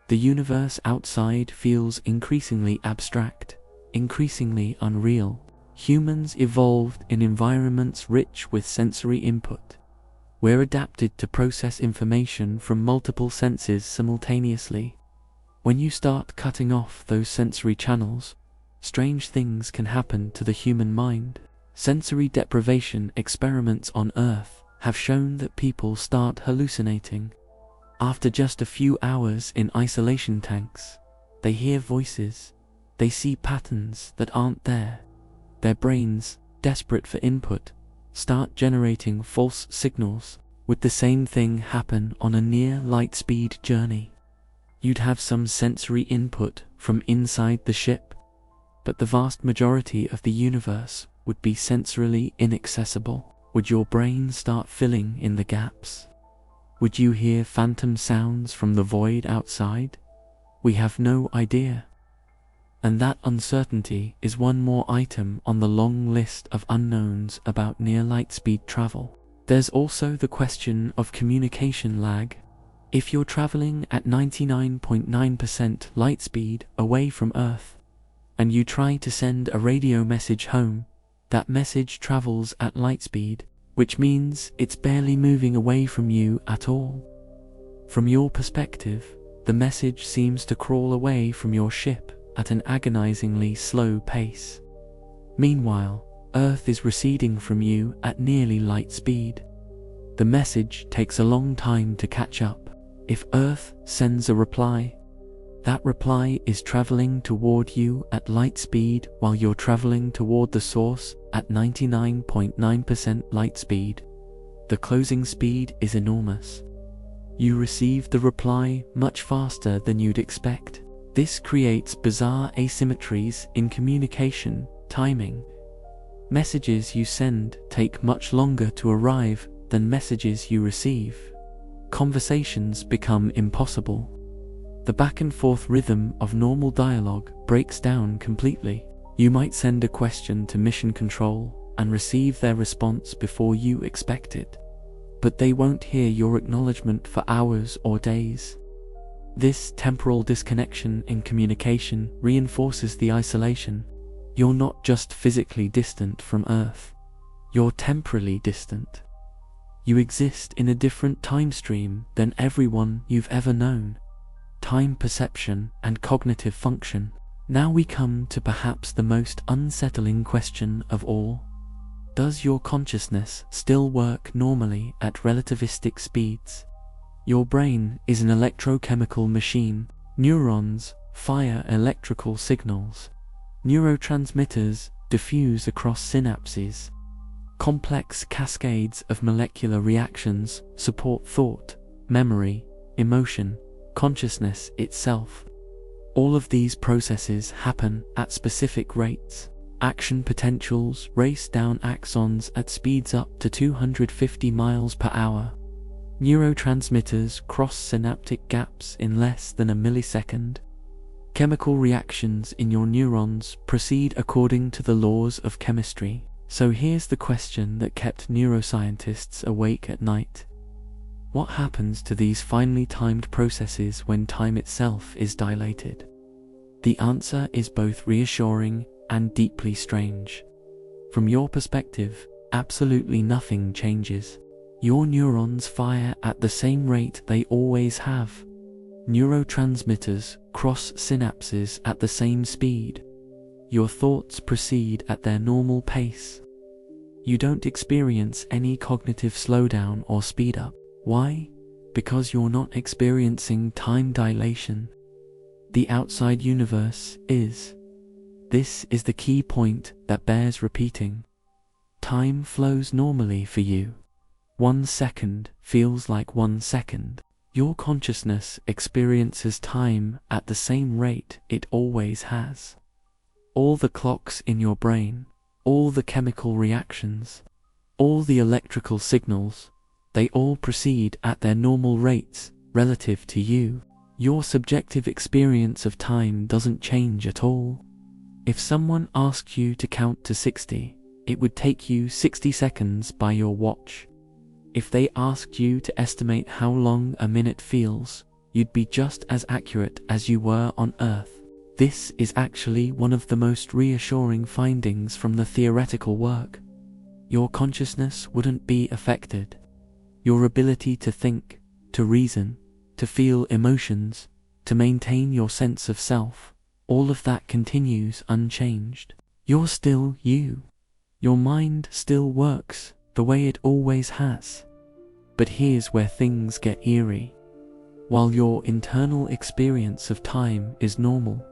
The universe outside feels increasingly abstract, increasingly unreal. Humans evolved in environments rich with sensory input. We're adapted to process information from multiple senses simultaneously. When you start cutting off those sensory channels, strange things can happen to the human mind. Sensory deprivation experiments on Earth have shown that people start hallucinating. After just a few hours in isolation tanks, they hear voices, they see patterns that aren't there. Their brains, desperate for input, start generating false signals. Would the same thing happen on a near light-speed journey? You'd have some sensory input from inside the ship, but the vast majority of the universe would be sensorily inaccessible. Would your brain start filling in the gaps? Would you hear phantom sounds from the void outside? We have no idea. And that uncertainty is one more item on the long list of unknowns about near light speed travel. There's also the question of communication lag. If you're traveling at 99.9% light speed away from Earth, and you try to send a radio message home, that message travels at light speed, which means it's barely moving away from you at all. From your perspective, the message seems to crawl away from your ship at an agonizingly slow pace. Meanwhile, Earth is receding from you at nearly light speed. The message takes a long time to catch up. If Earth sends a reply, that reply is traveling toward you at light speed while you're traveling toward the source at 99.9% light speed. The closing speed is enormous. You receive the reply much faster than you'd expect. This creates bizarre asymmetries in communication timing. Messages you send take much longer to arrive than messages you receive. Conversations become impossible. The back and forth rhythm of normal dialogue breaks down completely. You might send a question to mission control and receive their response before you expect it, but they won't hear your acknowledgement for hours or days. This temporal disconnection in communication reinforces the isolation. You're not just physically distant from Earth, you're temporally distant. You exist in a different time stream than everyone you've ever known. Time perception and cognitive function. Now we come to perhaps the most unsettling question of all. Does your consciousness still work normally at relativistic speeds? Your brain is an electrochemical machine. Neurons fire electrical signals. Neurotransmitters diffuse across synapses. Complex cascades of molecular reactions support thought, memory, emotion, consciousness itself. All of these processes happen at specific rates. Action potentials race down axons at speeds up to 250 miles per hour. Neurotransmitters cross synaptic gaps in less than a millisecond. Chemical reactions in your neurons proceed according to the laws of chemistry. So here's the question that kept neuroscientists awake at night. What happens to these finely timed processes when time itself is dilated? The answer is both reassuring and deeply strange. From your perspective, absolutely nothing changes. Your neurons fire at the same rate they always have. Neurotransmitters cross synapses at the same speed. Your thoughts proceed at their normal pace. You don't experience any cognitive slowdown or speed up. Why? Because you're not experiencing time dilation. The outside universe is. This is the key point that bears repeating. Time flows normally for you. 1 second feels like 1 second. Your consciousness experiences time at the same rate it always has. all the clocks in your brain, all the chemical reactions, all the electrical signals, they all proceed at their normal rates relative to you. Your subjective experience of time doesn't change at all. If someone asked you to count to 60, it would take you 60 seconds by your watch. If they asked you to estimate how long a minute feels, you'd be just as accurate as you were on Earth. This is actually one of the most reassuring findings from the theoretical work. Your consciousness wouldn't be affected. Your ability to think, to reason, to feel emotions, to maintain your sense of self, all of that continues unchanged. You're still you. Your mind still works the way it always has. But here's where things get eerie. While your internal experience of time is normal,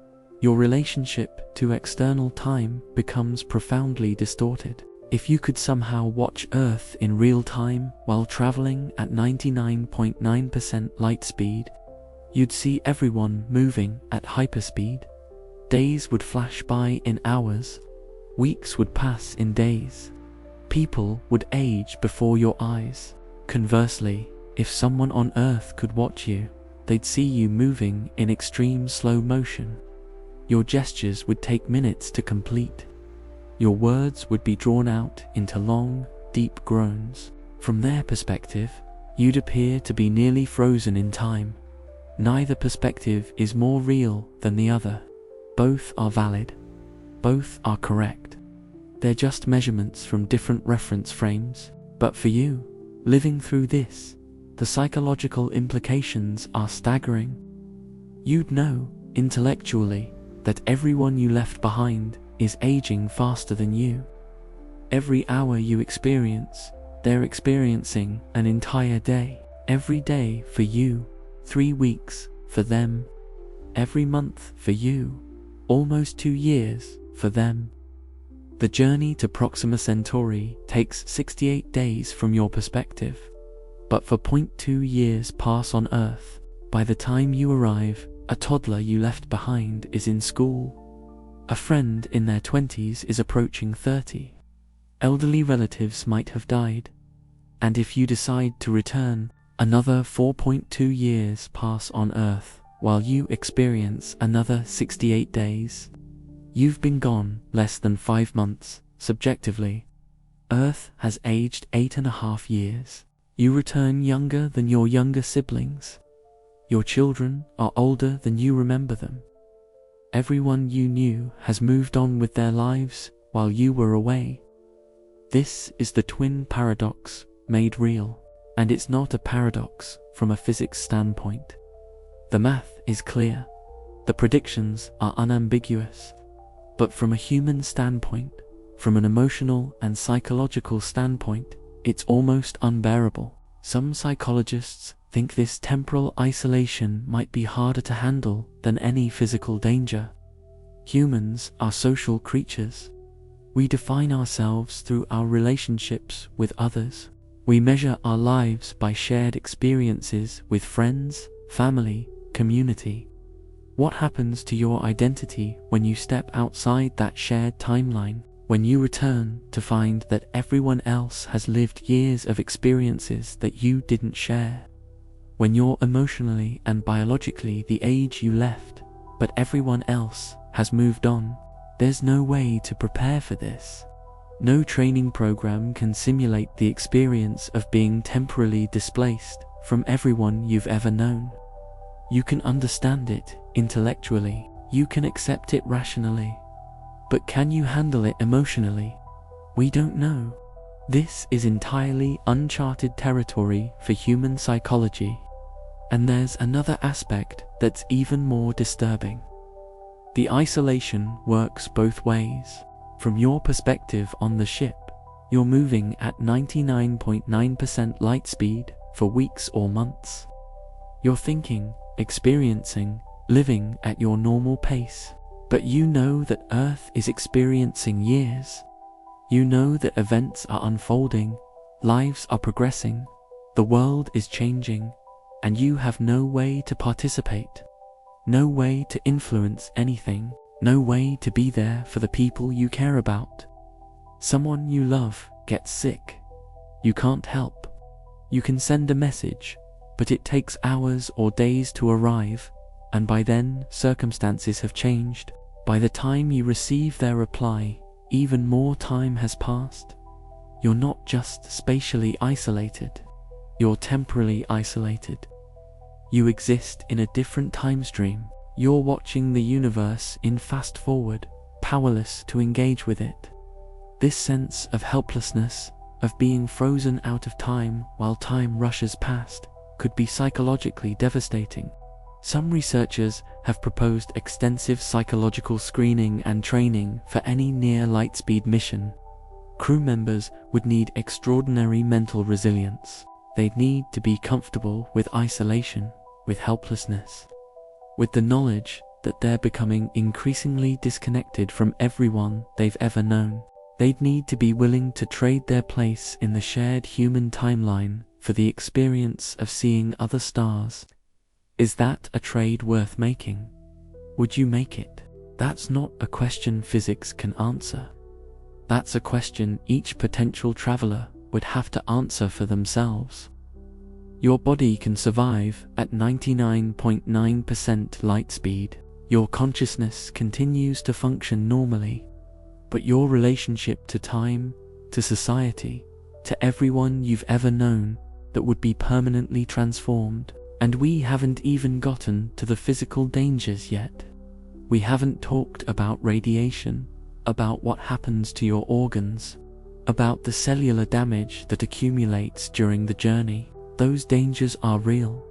your relationship to external time becomes profoundly distorted. If you could somehow watch Earth in real time while traveling at 99.9% light speed, you'd see everyone moving at hyperspeed. Days would flash by in hours, weeks would pass in days. People would age before your eyes. Conversely, if someone on Earth could watch you, they'd see you moving in extreme slow motion. Your gestures would take minutes to complete. Your words would be drawn out into long, deep groans. From their perspective, you'd appear to be nearly frozen in time. Neither perspective is more real than the other. Both are valid. Both are correct. They're just measurements from different reference frames. But for you, living through this, the psychological implications are staggering. You'd know, intellectually, that everyone you left behind is aging faster than you. Every hour you experience, they're experiencing an entire day. Every day for you, 3 weeks for them. Every month for you, almost 2 years for them. The journey to Proxima Centauri takes 68 days from your perspective. But for 0.2 years pass on Earth. By the time you arrive, a toddler you left behind is in school. A friend in their 20s is approaching 30. Elderly relatives might have died. And if you decide to return, another 4.2 years pass on Earth, while you experience another 68 days. You've been gone less than 5 months, subjectively. Earth has aged 8.5 years. You return younger than your younger siblings. Your children are older than you remember them. Everyone you knew has moved on with their lives while you were away. This is the twin paradox made real, and it's not a paradox from a physics standpoint. The math is clear. The predictions are unambiguous. But from a human standpoint, from an emotional and psychological standpoint, it's almost unbearable. Some psychologists think this temporal isolation might be harder to handle than any physical danger. Humans are social creatures. We define ourselves through our relationships with others. We measure our lives by shared experiences with friends, family, community. What happens to your identity when you step outside that shared timeline? When you return to find that everyone else has lived years of experiences that you didn't share? When you're emotionally and biologically the age you left, but everyone else has moved on, there's no way to prepare for this. No training program can simulate the experience of being temporarily displaced from everyone you've ever known. You can understand it intellectually, you can accept it rationally, but can you handle it emotionally? We don't know. This is entirely uncharted territory for human psychology. And there's another aspect that's even more disturbing. The isolation works both ways. From your perspective on the ship, you're moving at 99.9% light speed for weeks or months. You're thinking, experiencing, living at your normal pace. But you know that Earth is experiencing years. You know that events are unfolding, lives are progressing, the world is changing, and you have no way to participate, no way to influence anything. No way to be there for the people you care about. Someone you love gets sick. You can't help. You can send a message, but it takes hours or days to arrive, and by then circumstances have changed. By the time you receive their reply, even more time has passed. You're not just spatially isolated, you're temporally isolated. You exist in a different time stream. You're watching the universe in fast forward, powerless to engage with it. This sense of helplessness, of being frozen out of time while time rushes past, could be psychologically devastating. Some researchers have proposed extensive psychological screening and training for any near-light-speed mission. Crew members would need extraordinary mental resilience. They'd need to be comfortable with isolation, with helplessness, with the knowledge that they're becoming increasingly disconnected from everyone they've ever known. They'd need to be willing to trade their place in the shared human timeline for the experience of seeing other stars. Is that a trade worth making? Would you make it? That's not a question physics can answer. That's a question each potential traveler would have to answer for themselves. Your body can survive at 99.9% light speed. Your consciousness continues to function normally, but your relationship to time, to society, to everyone you've ever known, that would be permanently transformed. And we haven't even gotten to the physical dangers yet. We haven't talked about radiation, about what happens to your organs, about the cellular damage that accumulates during the journey. Those dangers are real,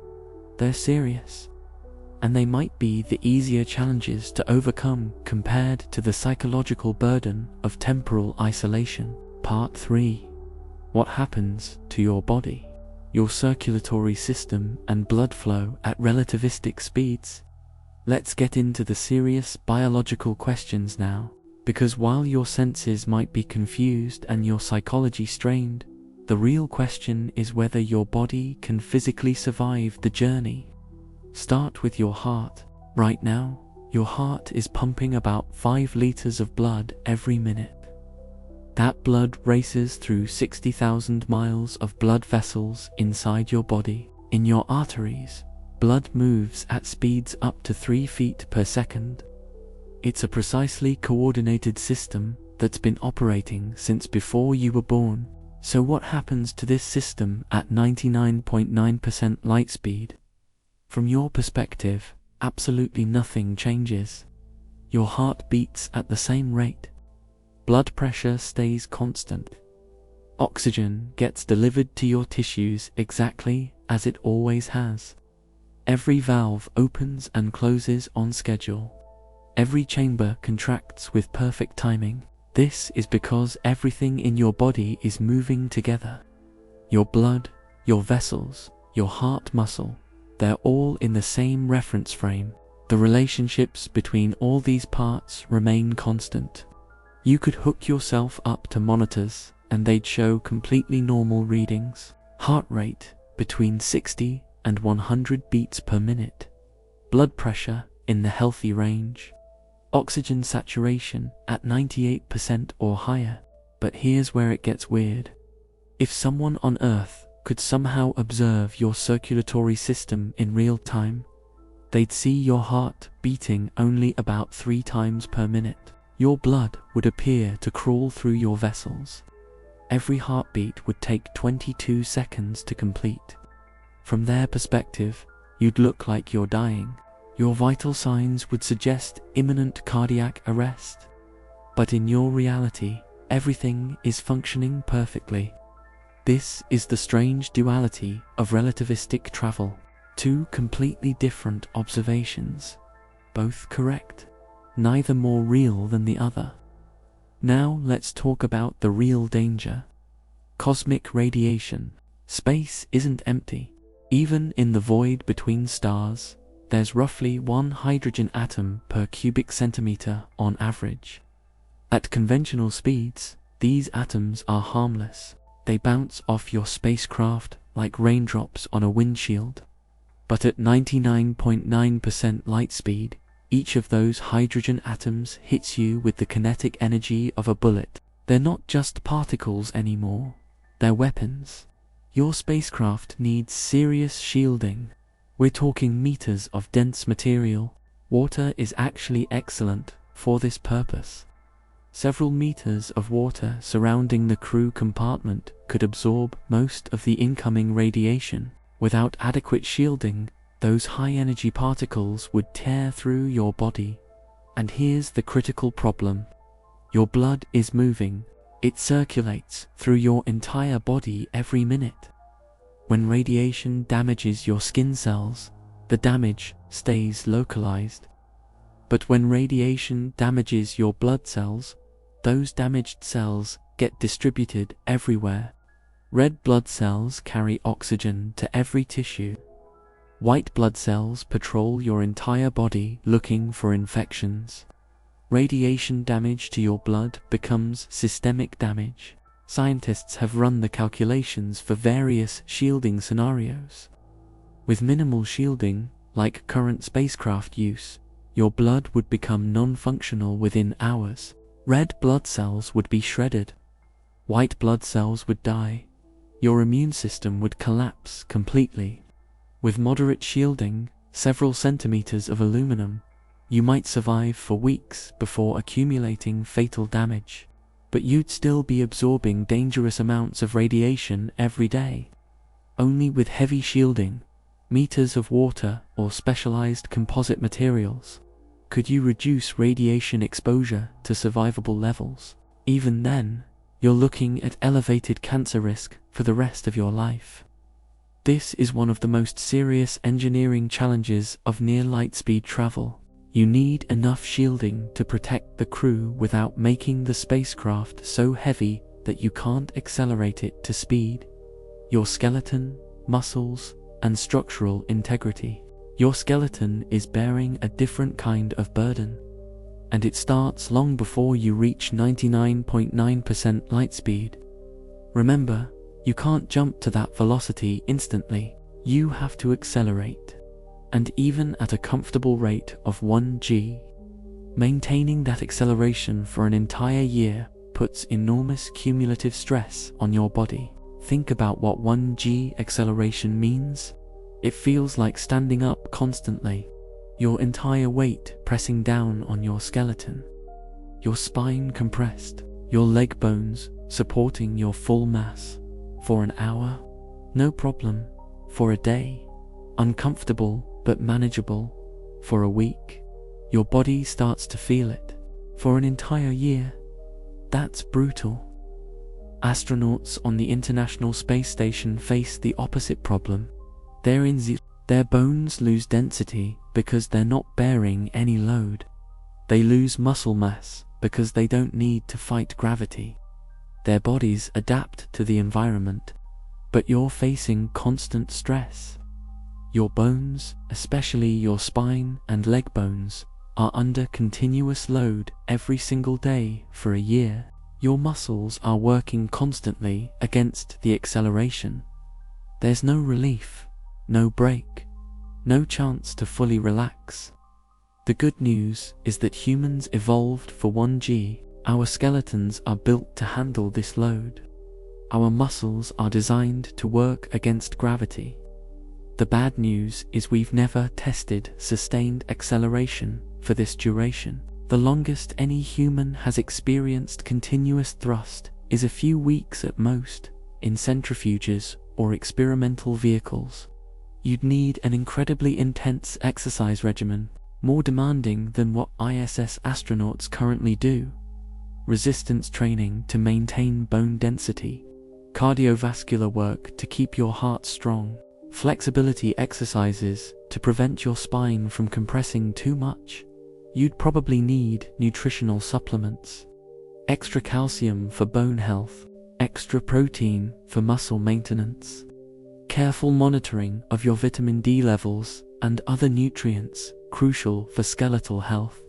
they're serious, and they might be the easier challenges to overcome compared to the psychological burden of temporal isolation. Part 3. What happens to your body? Your circulatory system and blood flow at relativistic speeds. Let's get into the serious biological questions now, because while your senses might be confused and your psychology strained, the real question is whether your body can physically survive the journey. Start with your heart. Right now, your heart is pumping about 5 liters of blood every minute. That blood races through 60,000 miles of blood vessels inside your body. In your arteries, blood moves at speeds up to 3 feet per second. It's a precisely coordinated system that's been operating since before you were born. So what happens to this system at 99.9% light speed? From your perspective, absolutely nothing changes. Your heart beats at the same rate. Blood pressure stays constant. Oxygen gets delivered to your tissues exactly as it always has. Every valve opens and closes on schedule. Every chamber contracts with perfect timing. This is because everything in your body is moving together. Your blood, your vessels, your heart muscle, they're all in the same reference frame. The relationships between all these parts remain constant. You could hook yourself up to monitors and they'd show completely normal readings. Heart rate between 60 and 100 beats per minute. Blood pressure in the healthy range. Oxygen saturation at 98% or higher. But here's where it gets weird. If someone on Earth could somehow observe your circulatory system in real time, they'd see your heart beating only about 3 times per minute. Your blood would appear to crawl through your vessels. Every heartbeat would take 22 seconds to complete. From their perspective, you'd look like you're dying. Your vital signs would suggest imminent cardiac arrest. But in your reality, everything is functioning perfectly. This is the strange duality of relativistic travel. 2 completely different observations, both correct. Neither more real than the other. Now let's talk about the real danger. Cosmic radiation. Space isn't empty. Even in the void between stars, there's roughly 1 hydrogen atom per cubic centimeter on average. At conventional speeds, these atoms are harmless. They bounce off your spacecraft like raindrops on a windshield. But at 99.9% light speed, Each of those hydrogen atoms hits you with the kinetic energy of a bullet. They're not just particles anymore, they're weapons. Your spacecraft needs serious shielding. We're talking meters of dense material. Water is actually excellent for this purpose. Several meters of water surrounding the crew compartment could absorb most of the incoming radiation. Without adequate shielding, those high-energy particles would tear through your body. And here's the critical problem. Your blood is moving. It circulates through your entire body every minute. When radiation damages your skin cells, the damage stays localized. But when radiation damages your blood cells, those damaged cells get distributed everywhere. Red blood cells carry oxygen to every tissue. White blood cells patrol your entire body looking for infections. Radiation damage to your blood becomes systemic damage. Scientists have run the calculations for various shielding scenarios. With minimal shielding, like current spacecraft use, your blood would become non-functional within hours. Red blood cells would be shredded. White blood cells would die. Your immune system would collapse completely. With moderate shielding, several centimeters of aluminum, you might survive for weeks before accumulating fatal damage. But you'd still be absorbing dangerous amounts of radiation every day. Only with heavy shielding, meters of water or specialized composite materials, could you reduce radiation exposure to survivable levels. Even then, you're looking at elevated cancer risk for the rest of your life. This is one of the most serious engineering challenges of near-light-speed travel. You need enough shielding to protect the crew without making the spacecraft so heavy that you can't accelerate it to speed. Your skeleton, muscles, and structural integrity. Your skeleton is bearing a different kind of burden, and it starts long before you reach 99.9% light speed. Remember, you can't jump to that velocity instantly. You have to accelerate. And even at a comfortable rate of 1 g, maintaining that acceleration for an entire year puts enormous cumulative stress on your body. Think about what 1 g acceleration means. It feels like standing up constantly, your entire weight pressing down on your skeleton, your spine compressed, your leg bones supporting your full mass. For an hour, no problem. For a day, uncomfortable but manageable. For a week, your body starts to feel it. For an entire year, that's brutal. Astronauts on the International Space Station face the opposite problem. Their bones lose density because they're not bearing any load. They lose muscle mass because they don't need to fight gravity. Their bodies adapt to the environment, but you're facing constant stress. Your bones, especially your spine and leg bones, are under continuous load every single day for a year. Your muscles are working constantly against the acceleration. There's no relief, no break, no chance to fully relax. The good news is that humans evolved for 1 g. Our skeletons are built to handle this load. Our muscles are designed to work against gravity. The bad news is we've never tested sustained acceleration for this duration. The longest any human has experienced continuous thrust is a few weeks at most, in centrifuges or experimental vehicles. You'd need an incredibly intense exercise regimen, more demanding than what ISS astronauts currently do. Resistance training to maintain bone density, cardiovascular work to keep your heart strong, flexibility exercises to prevent your spine from compressing too much. You'd probably need nutritional supplements, extra calcium for bone health, extra protein for muscle maintenance, careful monitoring of your vitamin D levels and other nutrients crucial for skeletal health.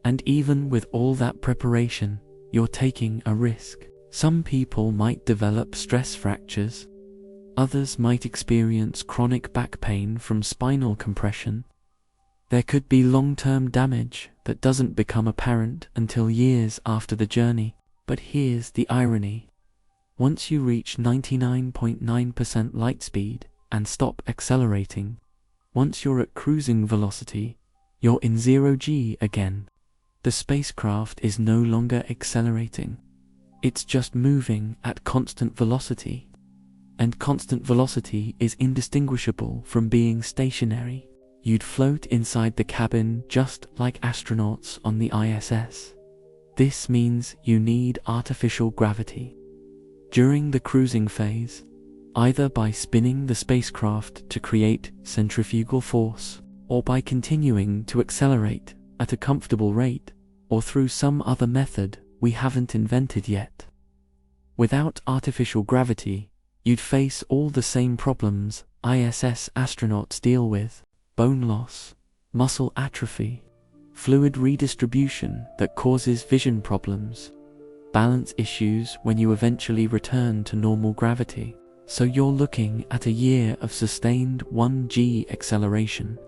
And even with all that preparation, you're taking a risk. Some people might develop stress fractures. Others might experience chronic back pain from spinal compression. There could be long-term damage that doesn't become apparent until years after the journey. But here's the irony. Once you reach 99.9% light speed and stop accelerating, once you're at cruising velocity, you're in 0G again. The spacecraft is no longer accelerating. It's just moving at constant velocity. And constant velocity is indistinguishable from being stationary. You'd float inside the cabin just like astronauts on the ISS. This means you need artificial gravity. During the cruising phase, either by spinning the spacecraft to create centrifugal force, or by continuing to accelerate at a comfortable rate, or through some other method we haven't invented yet. Without artificial gravity, you'd face all the same problems ISS astronauts deal with: bone loss, muscle atrophy, fluid redistribution that causes vision problems, balance issues when you eventually return to normal gravity. So you're looking at a year of sustained 1G acceleration,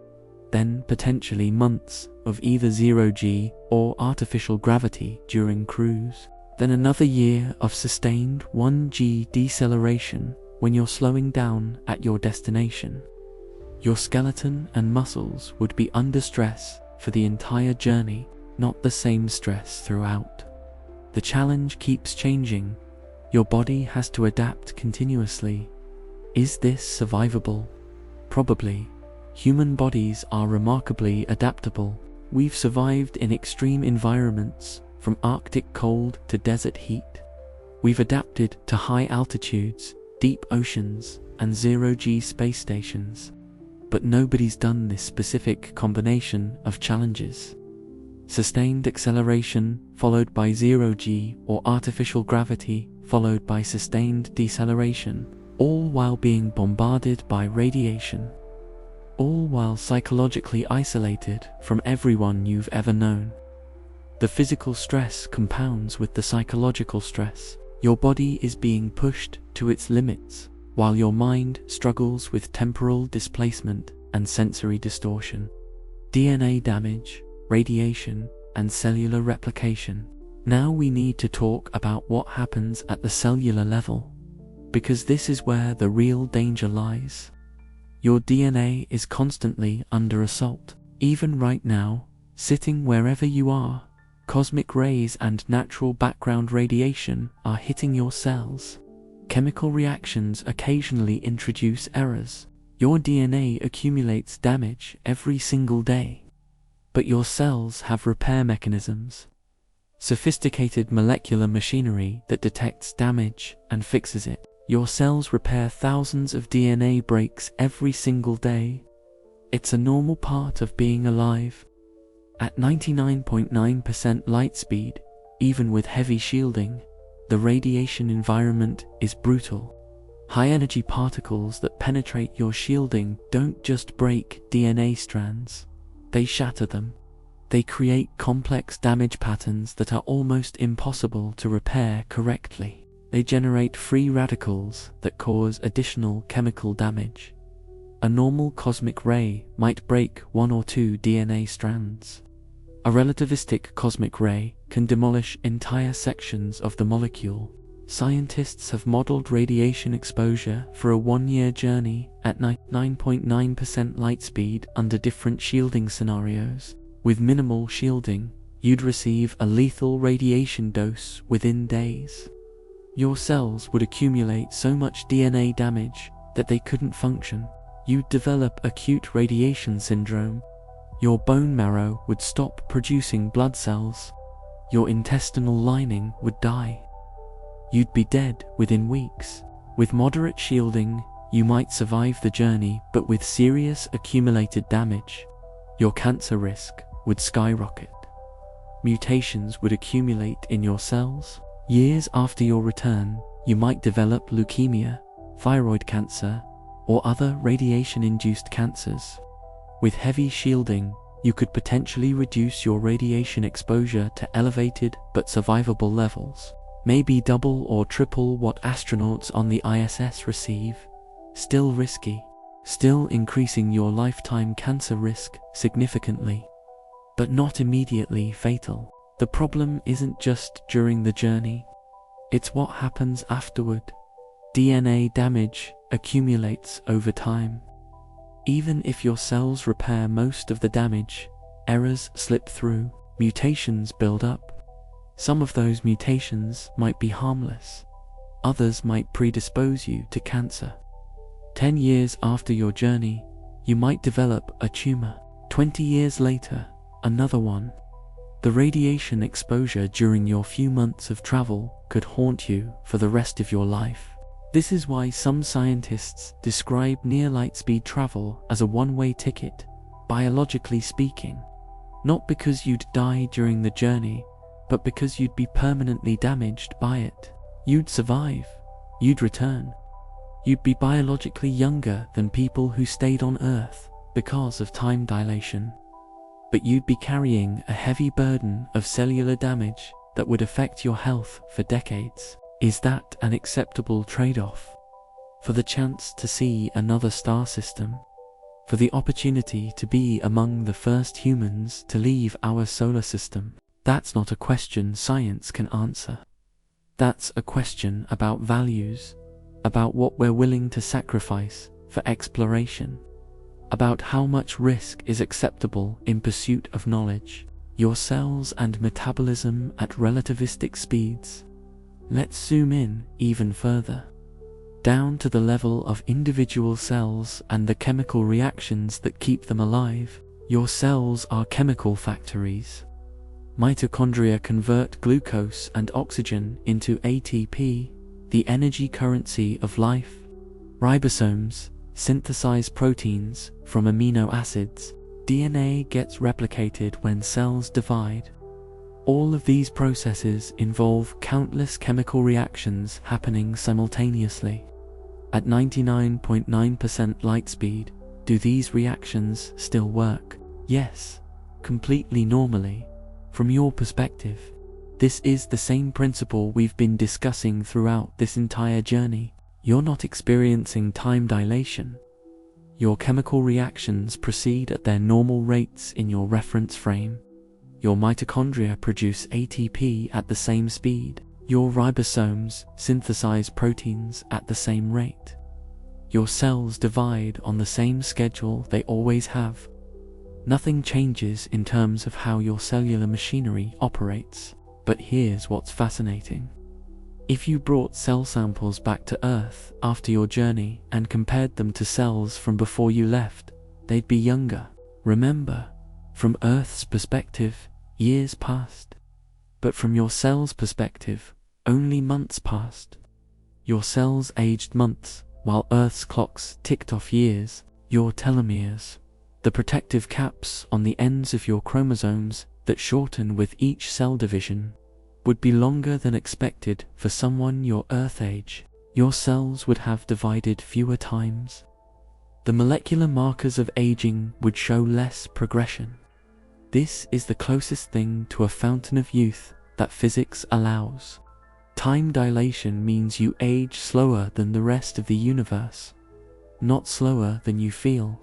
then potentially months of either 0G or artificial gravity during cruise, then another year of sustained 1G deceleration when you're slowing down at your destination. Your skeleton and muscles would be under stress for the entire journey, not the same stress throughout. The challenge keeps changing. Your body has to adapt continuously. Is this survivable? Probably. Human bodies are remarkably adaptable. We've survived in extreme environments, from Arctic cold to desert heat. We've adapted to high altitudes, deep oceans, and 0G space stations. But nobody's done this specific combination of challenges. Sustained acceleration followed by 0G, or artificial gravity followed by sustained deceleration, all while being bombarded by radiation. All while psychologically isolated from everyone you've ever known. The physical stress compounds with the psychological stress. Your body is being pushed to its limits, while your mind struggles with temporal displacement and sensory distortion. DNA damage, radiation, and cellular replication. Now we need to talk about what happens at the cellular level, because this is where the real danger lies. Your DNA is constantly under assault. Even right now, sitting wherever you are, cosmic rays and natural background radiation are hitting your cells. Chemical reactions occasionally introduce errors. Your DNA accumulates damage every single day. But your cells have repair mechanisms. Sophisticated molecular machinery that detects damage and fixes it. Your cells repair thousands of DNA breaks every single day. It's a normal part of being alive. At 99.9% light speed, even with heavy shielding, the radiation environment is brutal. High-energy particles that penetrate your shielding don't just break DNA strands, they shatter them. They create complex damage patterns that are almost impossible to repair correctly. They generate free radicals that cause additional chemical damage. A normal cosmic ray might break 1 or 2 DNA strands. A relativistic cosmic ray can demolish entire sections of the molecule. Scientists have modeled radiation exposure for a 1-year journey at 9.9% light speed under different shielding scenarios. With minimal shielding, you'd receive a lethal radiation dose within days. Your cells would accumulate so much DNA damage that they couldn't function. You'd develop acute radiation syndrome. Your bone marrow would stop producing blood cells. Your intestinal lining would die. You'd be dead within weeks. With moderate shielding, you might survive the journey, but with serious accumulated damage, your cancer risk would skyrocket. Mutations would accumulate in your cells. Years after your return, you might develop leukemia, thyroid cancer, or other radiation-induced cancers. With heavy shielding, you could potentially reduce your radiation exposure to elevated but survivable levels, maybe double or triple what astronauts on the ISS receive. Still risky, still increasing your lifetime cancer risk significantly, but not immediately fatal. The problem isn't just during the journey, it's what happens afterward. DNA damage accumulates over time. Even if your cells repair most of the damage, errors slip through, mutations build up. Some of those mutations might be harmless, others might predispose you to cancer. 10 years after your journey, you might develop a tumor. 20 years later, another one. The radiation exposure during your few months of travel could haunt you for the rest of your life. This is why some scientists describe near light speed travel as a one-way ticket, biologically speaking. Not because you'd die during the journey, but because you'd be permanently damaged by it. You'd survive, you'd return. You'd be biologically younger than people who stayed on Earth because of time dilation. But you'd be carrying a heavy burden of cellular damage that would affect your health for decades. Is that an acceptable trade-off? For the chance to see another star system? For the opportunity to be among the first humans to leave our solar system? That's not a question science can answer. That's a question about values, about what we're willing to sacrifice for exploration, about how much risk is acceptable in pursuit of knowledge. Your cells and metabolism at relativistic speeds. Let's zoom in even further, down to the level of individual cells and the chemical reactions that keep them alive. Your cells are chemical factories. Mitochondria convert glucose and oxygen into ATP, the energy currency of life. Ribosomes synthesize proteins from amino acids. DNA gets replicated when cells divide. All of these processes involve countless chemical reactions happening simultaneously. At 99.9% light speed, do these reactions still work? Yes, completely normally. From your perspective, this is the same principle we've been discussing throughout this entire journey. You're not experiencing time dilation. Your chemical reactions proceed at their normal rates in your reference frame. Your mitochondria produce ATP at the same speed. Your ribosomes synthesize proteins at the same rate. Your cells divide on the same schedule they always have. Nothing changes in terms of how your cellular machinery operates. But here's what's fascinating. If you brought cell samples back to Earth after your journey and compared them to cells from before you left, they'd be younger. Remember, from Earth's perspective, years passed. But from your cell's perspective, only months passed. Your cells aged months, while Earth's clocks ticked off years. Your telomeres, the protective caps on the ends of your chromosomes that shorten with each cell division, would be longer than expected for someone your Earth age. Your cells would have divided fewer times. The molecular markers of aging would show less progression. This is the closest thing to a fountain of youth that physics allows. Time dilation means you age slower than the rest of the universe, not slower than you feel.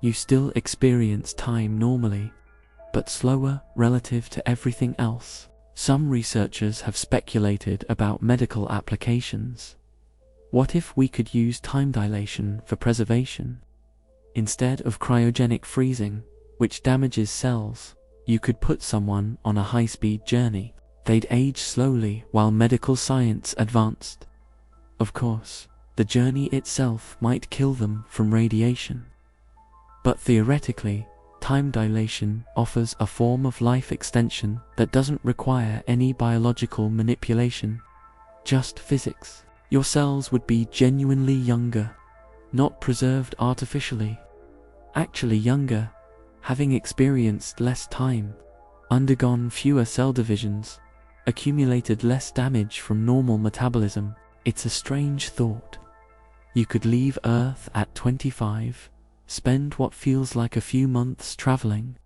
You still experience time normally, but slower relative to everything else. Some researchers have speculated about medical applications. What if we could use time dilation for preservation? Instead of cryogenic freezing, which damages cells, you could put someone on a high-speed journey. They'd age slowly while medical science advanced. Of course, the journey itself might kill them from radiation. But theoretically, time dilation offers a form of life extension that doesn't require any biological manipulation, just physics. Your cells would be genuinely younger, not preserved artificially. Actually younger, having experienced less time, undergone fewer cell divisions, accumulated less damage from normal metabolism. It's a strange thought. You could leave Earth at 25, spend what feels like a few months traveling,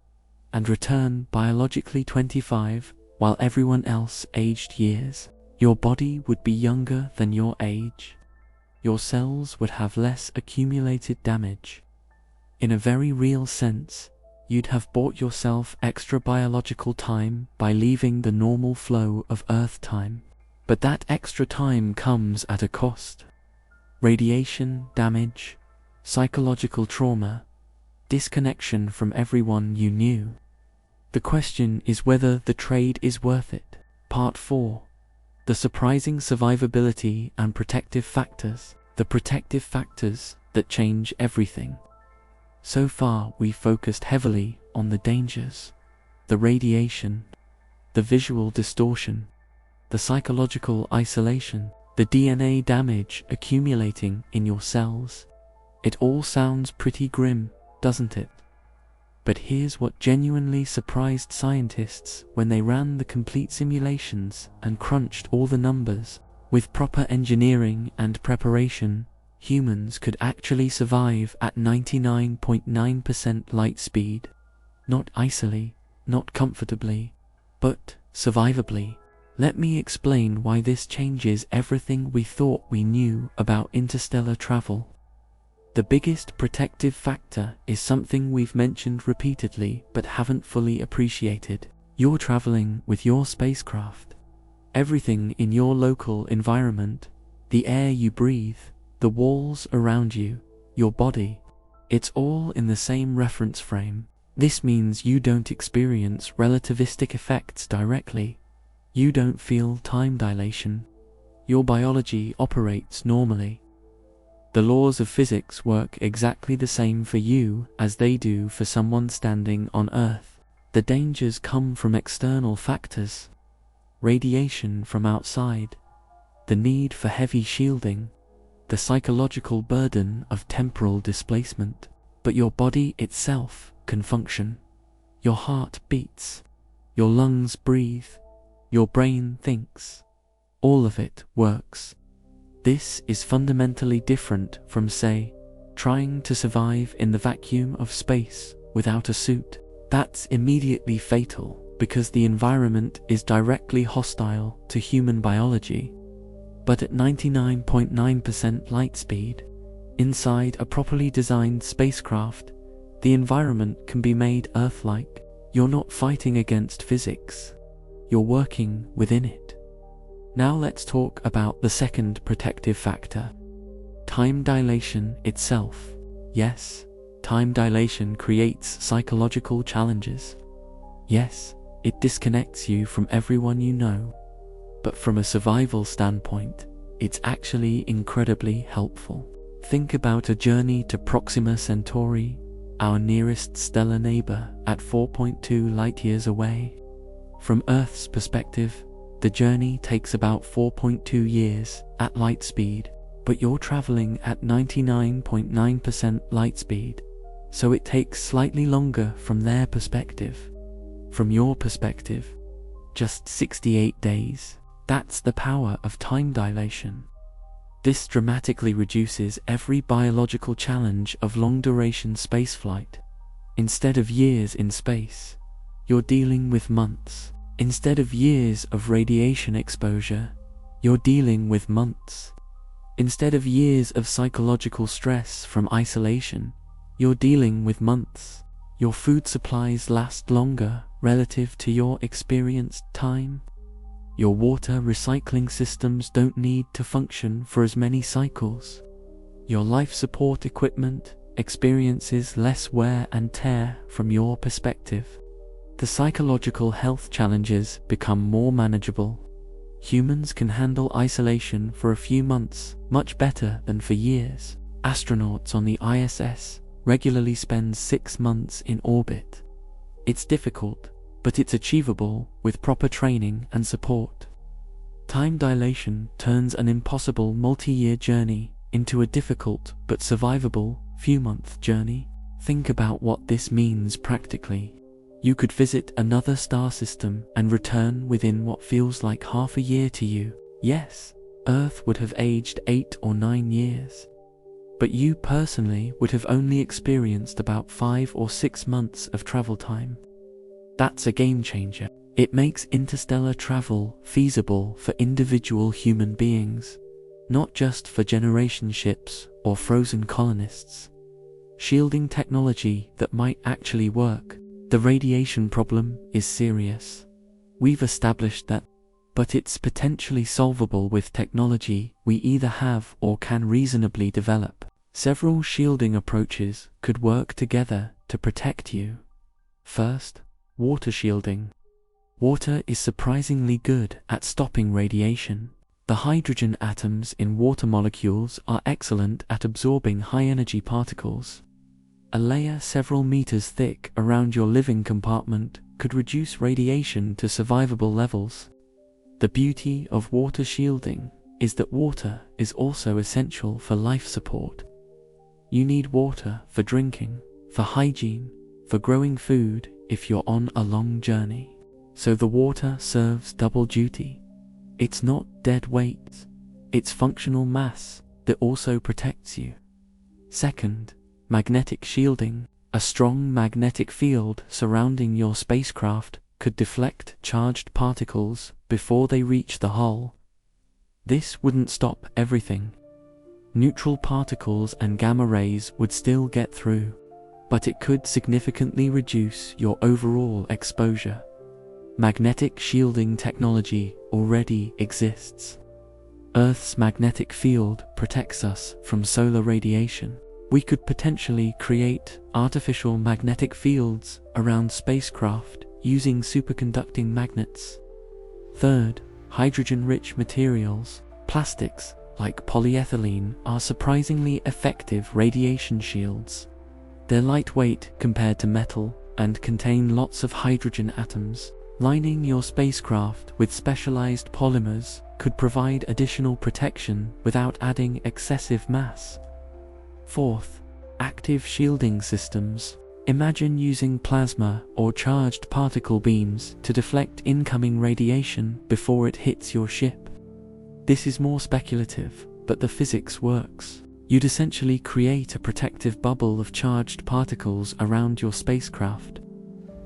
and return biologically 25 while everyone else aged years. Your body would be younger than your age. your cells would have less accumulated damage. In a very real sense, you'd have bought yourself extra biological time by leaving the normal flow of Earth time. But that extra time comes at a cost. Radiation damage, psychological trauma, disconnection from everyone you knew. The question is whether the trade is worth it. Part 4. The surprising survivability and protective factors. The protective factors that change everything. So far, we focused heavily on the dangers, the radiation, the visual distortion, the psychological isolation, the DNA damage accumulating in your cells. It all sounds pretty grim, doesn't it? But here's what genuinely surprised scientists when they ran the complete simulations and crunched all the numbers. With proper engineering and preparation, humans could actually survive at 99.9% light speed. Not icily, not comfortably, but survivably. Let me explain why this changes everything we thought we knew about interstellar travel. The biggest protective factor is something we've mentioned repeatedly but haven't fully appreciated. You're traveling with your spacecraft. Everything in your local environment, the air you breathe, the walls around you, your body, it's all in the same reference frame. This means you don't experience relativistic effects directly. You don't feel time dilation. Your biology operates normally. The laws of physics work exactly the same for you as they do for someone standing on Earth. The dangers come from external factors. Radiation from outside, the need for heavy shielding, the psychological burden of temporal displacement. But your body itself can function. Your heart beats, your lungs breathe, your brain thinks. All of it works. This is fundamentally different from, say, trying to survive in the vacuum of space without a suit. That's immediately fatal because the environment is directly hostile to human biology. But at 99.9% light speed, inside a properly designed spacecraft, the environment can be made Earth-like. You're not fighting against physics. You're working within it. Now let's talk about the second protective factor. Time dilation itself. Yes, time dilation creates psychological challenges. Yes, it disconnects you from everyone you know. But from a survival standpoint, it's actually incredibly helpful. Think about a journey to Proxima Centauri, our nearest stellar neighbor at 4.2 light-years away. From Earth's perspective, the journey takes about 4.2 years at light speed, but you're traveling at 99.9% light speed, so it takes slightly longer from their perspective. From your perspective, just 68 days. That's the power of time dilation. This dramatically reduces every biological challenge of long-duration spaceflight. Instead of years in space, you're dealing with months. Instead of years of radiation exposure, you're dealing with months. Instead of years of psychological stress from isolation, you're dealing with months. Your food supplies last longer relative to your experienced time. Your water recycling systems don't need to function for as many cycles. Your life support equipment experiences less wear and tear from your perspective. The psychological health challenges become more manageable. Humans can handle isolation for a few months much better than for years. Astronauts on the ISS regularly spend 6 months in orbit. It's difficult, but it's achievable with proper training and support. Time dilation turns an impossible multi-year journey into a difficult but survivable few-month journey. Think about what this means practically. You could visit another star system and return within what feels like half a year to you. Yes, Earth would have aged 8 or 9 years. But you personally would have only experienced about 5 or 6 months of travel time. That's a game changer. It makes interstellar travel feasible for individual human beings. not just for generation ships or frozen colonists. Shielding technology that might actually work. The radiation problem is serious. We've established that, but it's potentially solvable with technology we either have or can reasonably develop. Several shielding approaches could work together to protect you. First, water shielding. Water is surprisingly good at stopping radiation. The hydrogen atoms in water molecules are excellent at absorbing high-energy particles. A layer several meters thick around your living compartment could reduce radiation to survivable levels. The beauty of water shielding is that water is also essential for life support. You need water for drinking, for hygiene, for growing food if you're on a long journey. So the water serves double duty. It's not dead weight, it's functional mass that also protects you. Second, magnetic shielding. A strong magnetic field surrounding your spacecraft could deflect charged particles before they reach the hull. This wouldn't stop everything. Neutral particles and gamma rays would still get through, but it could significantly reduce your overall exposure. Magnetic shielding technology already exists. Earth's magnetic field protects us from solar radiation. We could potentially create artificial magnetic fields around spacecraft using superconducting magnets. Third, hydrogen-rich materials. Plastics, like polyethylene, are surprisingly effective radiation shields. They're lightweight compared to metal and contain lots of hydrogen atoms. Lining your spacecraft with specialized polymers could provide additional protection without adding excessive mass. Fourth, active shielding systems. Imagine using plasma or charged particle beams to deflect incoming radiation before it hits your ship. This is more speculative, but the physics works. You'd essentially create a protective bubble of charged particles around your spacecraft.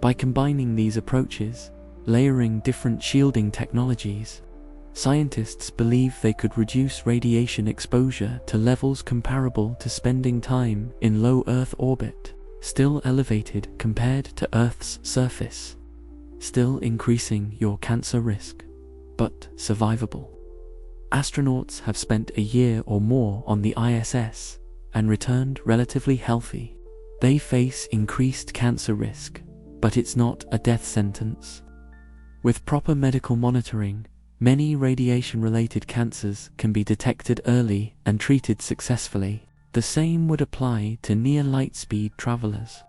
By combining these approaches, layering different shielding technologies, scientists believe they could reduce radiation exposure to levels comparable to spending time in low Earth orbit, still elevated compared to Earth's surface, still increasing your cancer risk, but survivable. Astronauts have spent a year or more on the ISS and returned relatively healthy. They face increased cancer risk, but it's not a death sentence. With proper medical monitoring, many radiation-related cancers can be detected early and treated successfully. The same would apply to near-light-speed travelers.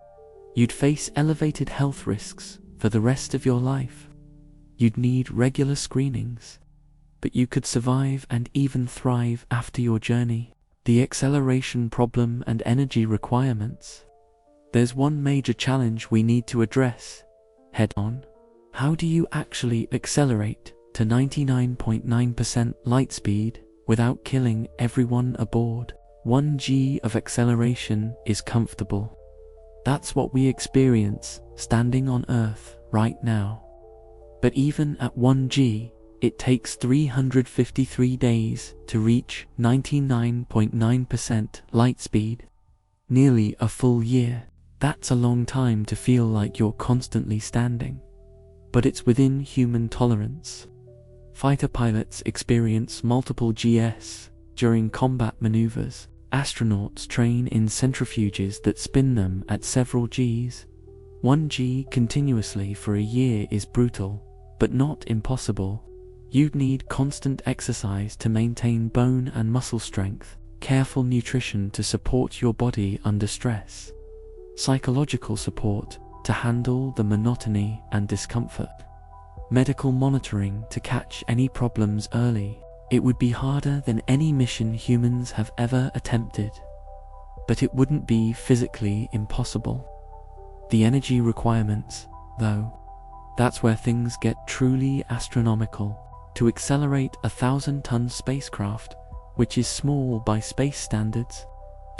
You'd face elevated health risks for the rest of your life. You'd need regular screenings, but you could survive and even thrive after your journey. The acceleration problem and energy requirements. There's one major challenge we need to address head-on. How do you actually accelerate to 99.9% light speed without killing everyone aboard? 1 g of acceleration is comfortable. That's what we experience standing on Earth right now. But even at 1 g, it takes 353 days to reach 99.9% light speed. Nearly a full year. That's a long time to feel like you're constantly standing. But it's within human tolerance. Fighter pilots experience multiple GS during combat maneuvers. Astronauts train in centrifuges that spin them at several Gs. 1 g continuously for a year is brutal, but not impossible. You'd need constant exercise to maintain bone and muscle strength, careful nutrition to support your body under stress, psychological support to handle the monotony and discomfort, medical monitoring to catch any problems early. It would be harder than any mission humans have ever attempted, but it wouldn't be physically impossible. The energy requirements, though, that's where things get truly astronomical. To accelerate a 1,000-ton spacecraft, which is small by space standards,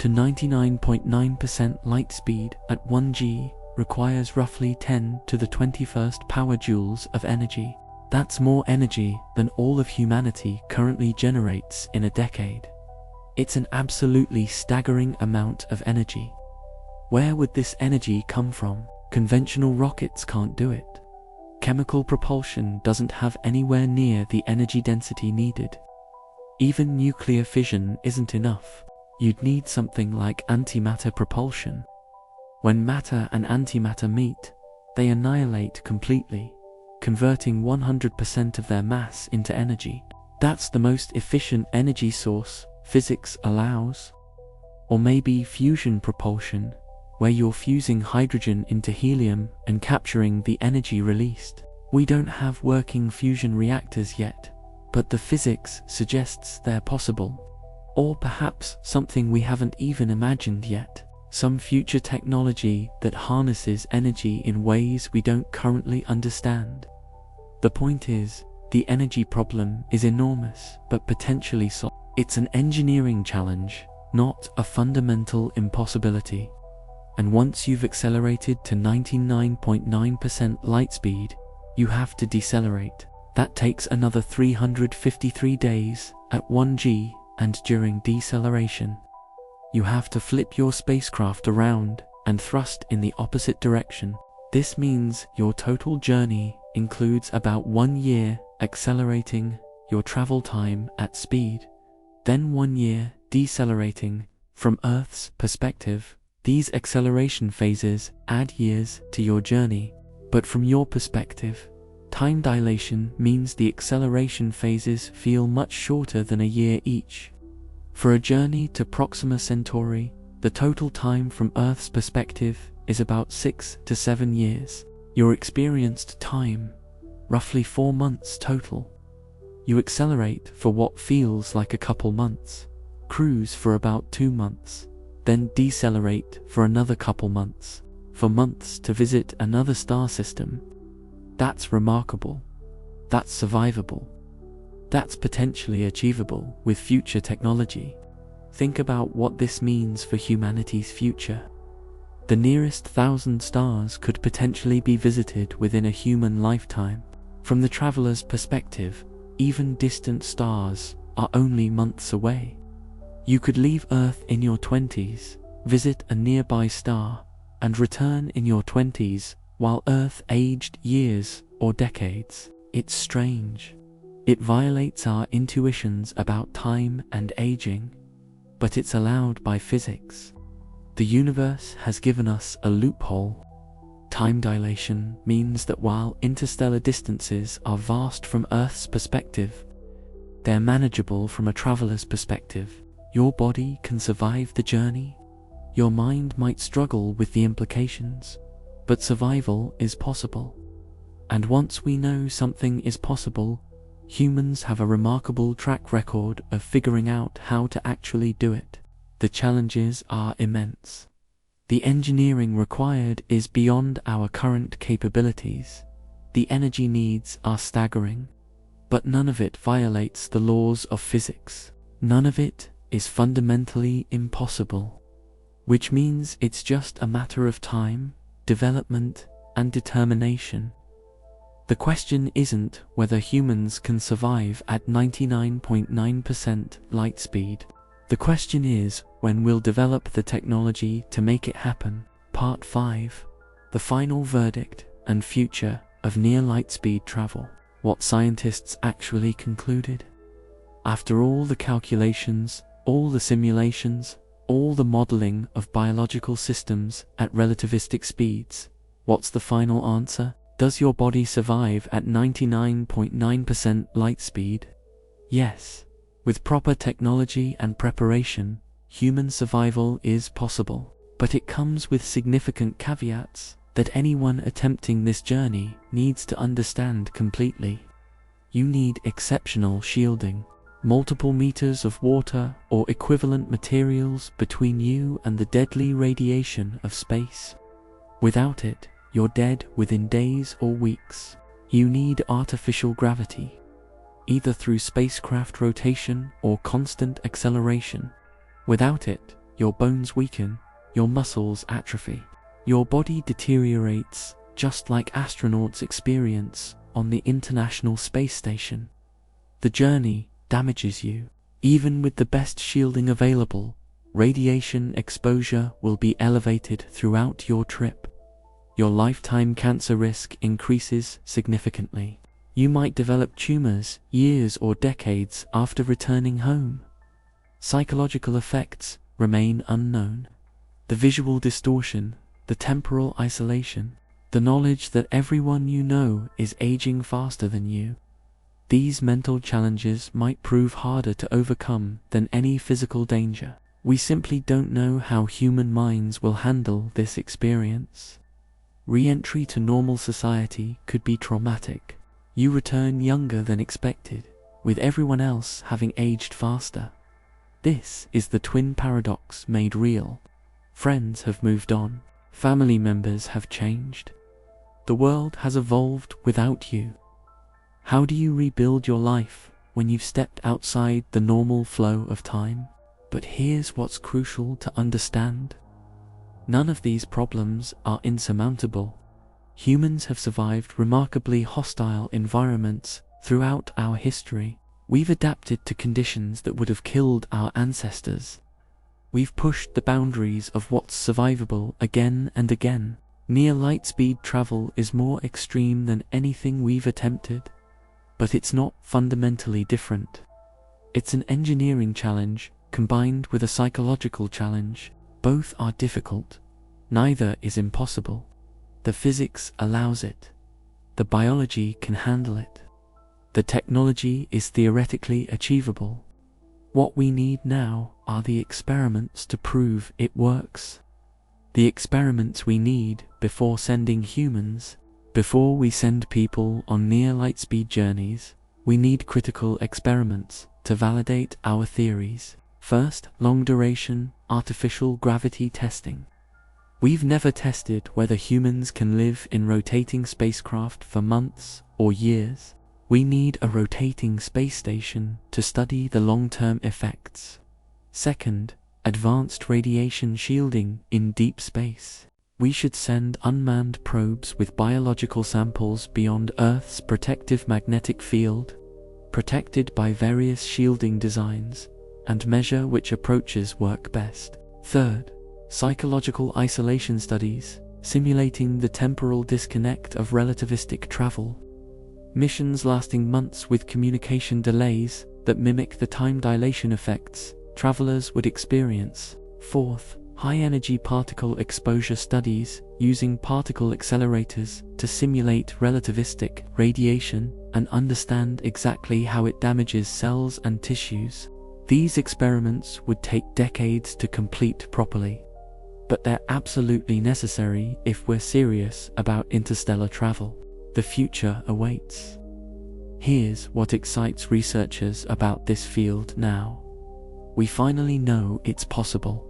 to 99.9% light speed at 1 g requires roughly 10 to the 21st power joules of energy. That's more energy than all of humanity currently generates in a decade. It's an absolutely staggering amount of energy. Where would this energy come from? Conventional rockets can't do it. Chemical propulsion doesn't have anywhere near the energy density needed. Even nuclear fission isn't enough. You'd need something like antimatter propulsion. When matter and antimatter meet, they annihilate completely, converting 100% of their mass into energy. That's the most efficient energy source physics allows. Or maybe fusion propulsion, where you're fusing hydrogen into helium and capturing the energy released. We don't have working fusion reactors yet, but the physics suggests they're possible. Or perhaps something we haven't even imagined yet. Some future technology that harnesses energy in ways we don't currently understand. The point is, the energy problem is enormous but potentially solved. It's an engineering challenge, not a fundamental impossibility. And once you've accelerated to 99.9% light speed, you have to decelerate. That takes another 353 days at 1G, and during deceleration, you have to flip your spacecraft around and thrust in the opposite direction. This means your total journey includes about 1 year accelerating your travel time at speed, then 1 year decelerating. From Earth's perspective, these acceleration phases add years to your journey, but from your perspective, time dilation means the acceleration phases feel much shorter than a year each. For a journey to Proxima Centauri, the total time from Earth's perspective is about 6 to 7 years. Your experienced time, roughly 4 months total. You accelerate for what feels like a couple months, cruise for about 2 months, then decelerate for another couple months, for months to visit another star system. That's remarkable. That's survivable. That's potentially achievable with future technology. Think about what this means for humanity's future. The nearest 1,000 stars could potentially be visited within a human lifetime. From the traveler's perspective, even distant stars are only months away. You could leave Earth in your 20s, visit a nearby star, and return in your 20s while Earth aged years or decades. It's strange. It violates our intuitions about time and aging, but it's allowed by physics. The universe has given us a loophole. Time dilation means that while interstellar distances are vast from Earth's perspective, they're manageable from a traveler's perspective. Your body can survive the journey. Your mind might struggle with the implications, but survival is possible. And once we know something is possible, humans have a remarkable track record of figuring out how to actually do it. The challenges are immense. The engineering required is beyond our current capabilities. The energy needs are staggering, but none of it violates the laws of physics. None of it is fundamentally impossible, which means it's just a matter of time, development, and determination. The question isn't whether humans can survive at 99.9% light speed. The question is when we'll develop the technology to make it happen. Part 5. The final verdict and future of near light speed travel. What scientists actually concluded. After all the calculations, all the simulations, all the modeling of biological systems at relativistic speeds, what's the final answer? Does your body survive at 99.9% light speed? Yes. With proper technology and preparation, human survival is possible. But it comes with significant caveats that anyone attempting this journey needs to understand completely. You need exceptional shielding, multiple meters of water or equivalent materials between you and the deadly radiation of space. Without it, you're dead within days or weeks. You need artificial gravity, either through spacecraft rotation or constant acceleration. Without it, your bones weaken, your muscles atrophy, your body deteriorates, just like astronauts experience on the International Space Station. The journey damages you. Even with the best shielding available, radiation exposure will be elevated throughout your trip. Your lifetime cancer risk increases significantly. You might develop tumors years or decades after returning home. Psychological effects remain unknown. The visual distortion, the temporal isolation, the knowledge that everyone you know is aging faster than you. These mental challenges might prove harder to overcome than any physical danger. We simply don't know how human minds will handle this experience. Re-entry to normal society could be traumatic. You return younger than expected, with everyone else having aged faster. This is the twin paradox made real. Friends have moved on. Family members have changed. The world has evolved without you. How do you rebuild your life when you've stepped outside the normal flow of time? But here's what's crucial to understand. None of these problems are insurmountable. Humans have survived remarkably hostile environments throughout our history. We've adapted to conditions that would have killed our ancestors. We've pushed the boundaries of what's survivable again and again. Near light-speed travel is more extreme than anything we've attempted. But it's not fundamentally different. It's an engineering challenge combined with a psychological challenge. Both are difficult. Neither is impossible. The physics allows it. The biology can handle it. The technology is theoretically achievable. What we need now are the experiments to prove it works. The experiments we need before sending humans. Before we send people on near light-speed journeys, we need critical experiments to validate our theories. First, long-duration, artificial gravity testing. We've never tested whether humans can live in rotating spacecraft for months or years. We need a rotating space station to study the long-term effects. Second, advanced radiation shielding in deep space. We should send unmanned probes with biological samples beyond Earth's protective magnetic field, protected by various shielding designs, and measure which approaches work best. Third, psychological isolation studies, simulating the temporal disconnect of relativistic travel. Missions lasting months with communication delays that mimic the time dilation effects travelers would experience. Fourth, high-energy particle exposure studies using particle accelerators to simulate relativistic radiation and understand exactly how it damages cells and tissues. These experiments would take decades to complete properly, but they're absolutely necessary if we're serious about interstellar travel. The future awaits. Here's what excites researchers about this field now. We finally know it's possible.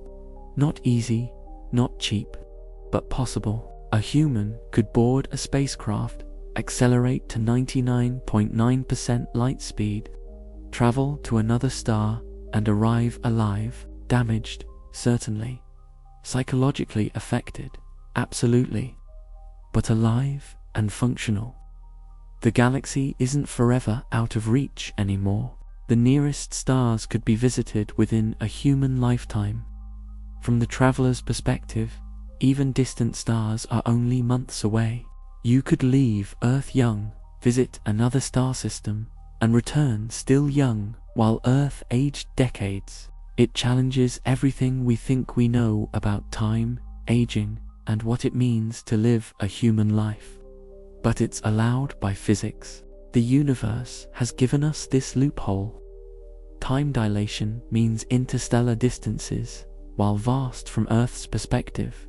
Not easy, not cheap, but possible. A human could board a spacecraft, accelerate to 99.9% light speed, travel to another star, and arrive alive, damaged, certainly. Psychologically affected, absolutely. But alive and functional. The galaxy isn't forever out of reach anymore. The nearest stars could be visited within a human lifetime. From the traveler's perspective, even distant stars are only months away. You could leave Earth young, visit another star system, and return still young, while Earth aged decades. It challenges everything we think we know about time, aging, and what it means to live a human life. But it's allowed by physics. The universe has given us this loophole. Time dilation means interstellar distances, while vast from Earth's perspective,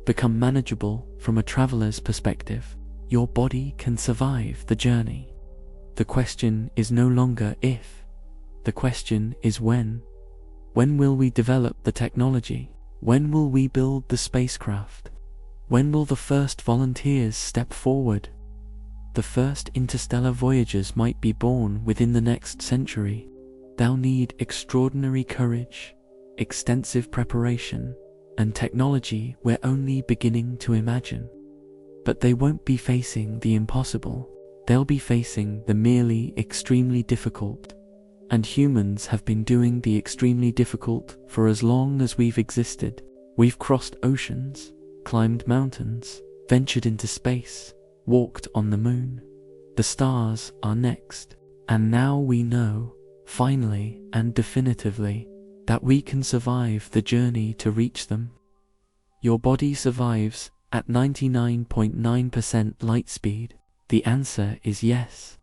become manageable from a traveler's perspective. Your body can survive the journey. The question is no longer if. The question is when. When will we develop the technology? When will we build the spacecraft? When will the first volunteers step forward? The first interstellar voyagers might be born within the next century. They'll need extraordinary courage, extensive preparation, and technology we're only beginning to imagine. But they won't be facing the impossible. They'll be facing the merely extremely difficult. And humans have been doing the extremely difficult for as long as we've existed. We've crossed oceans, climbed mountains, ventured into space, walked on the moon. The stars are next. And now we know, finally and definitively, that we can survive the journey to reach them. Your body survives at 99.9% light speed. The answer is yes.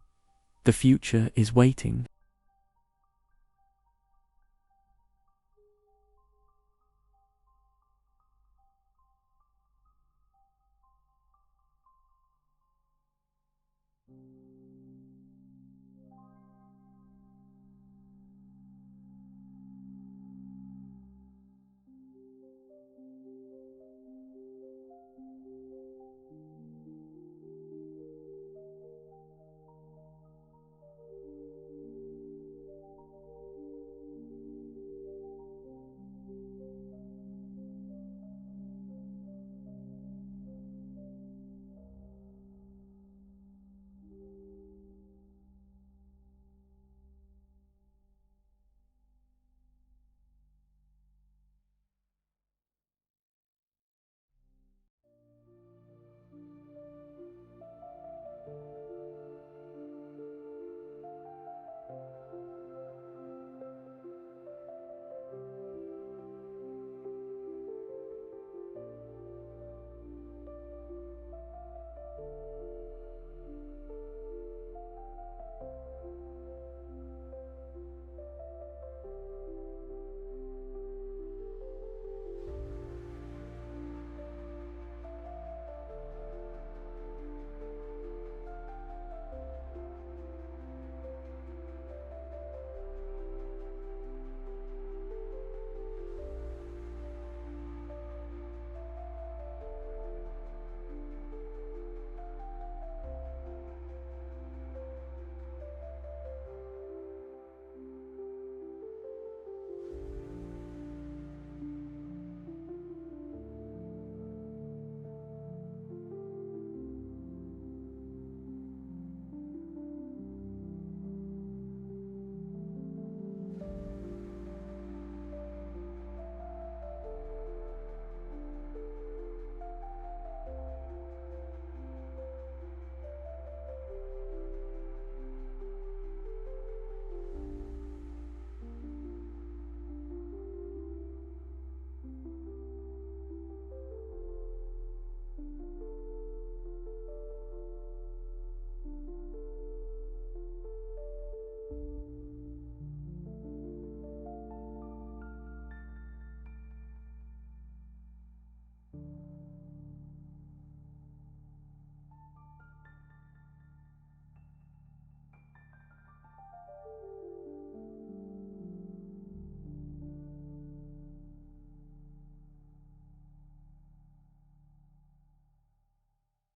The future is waiting.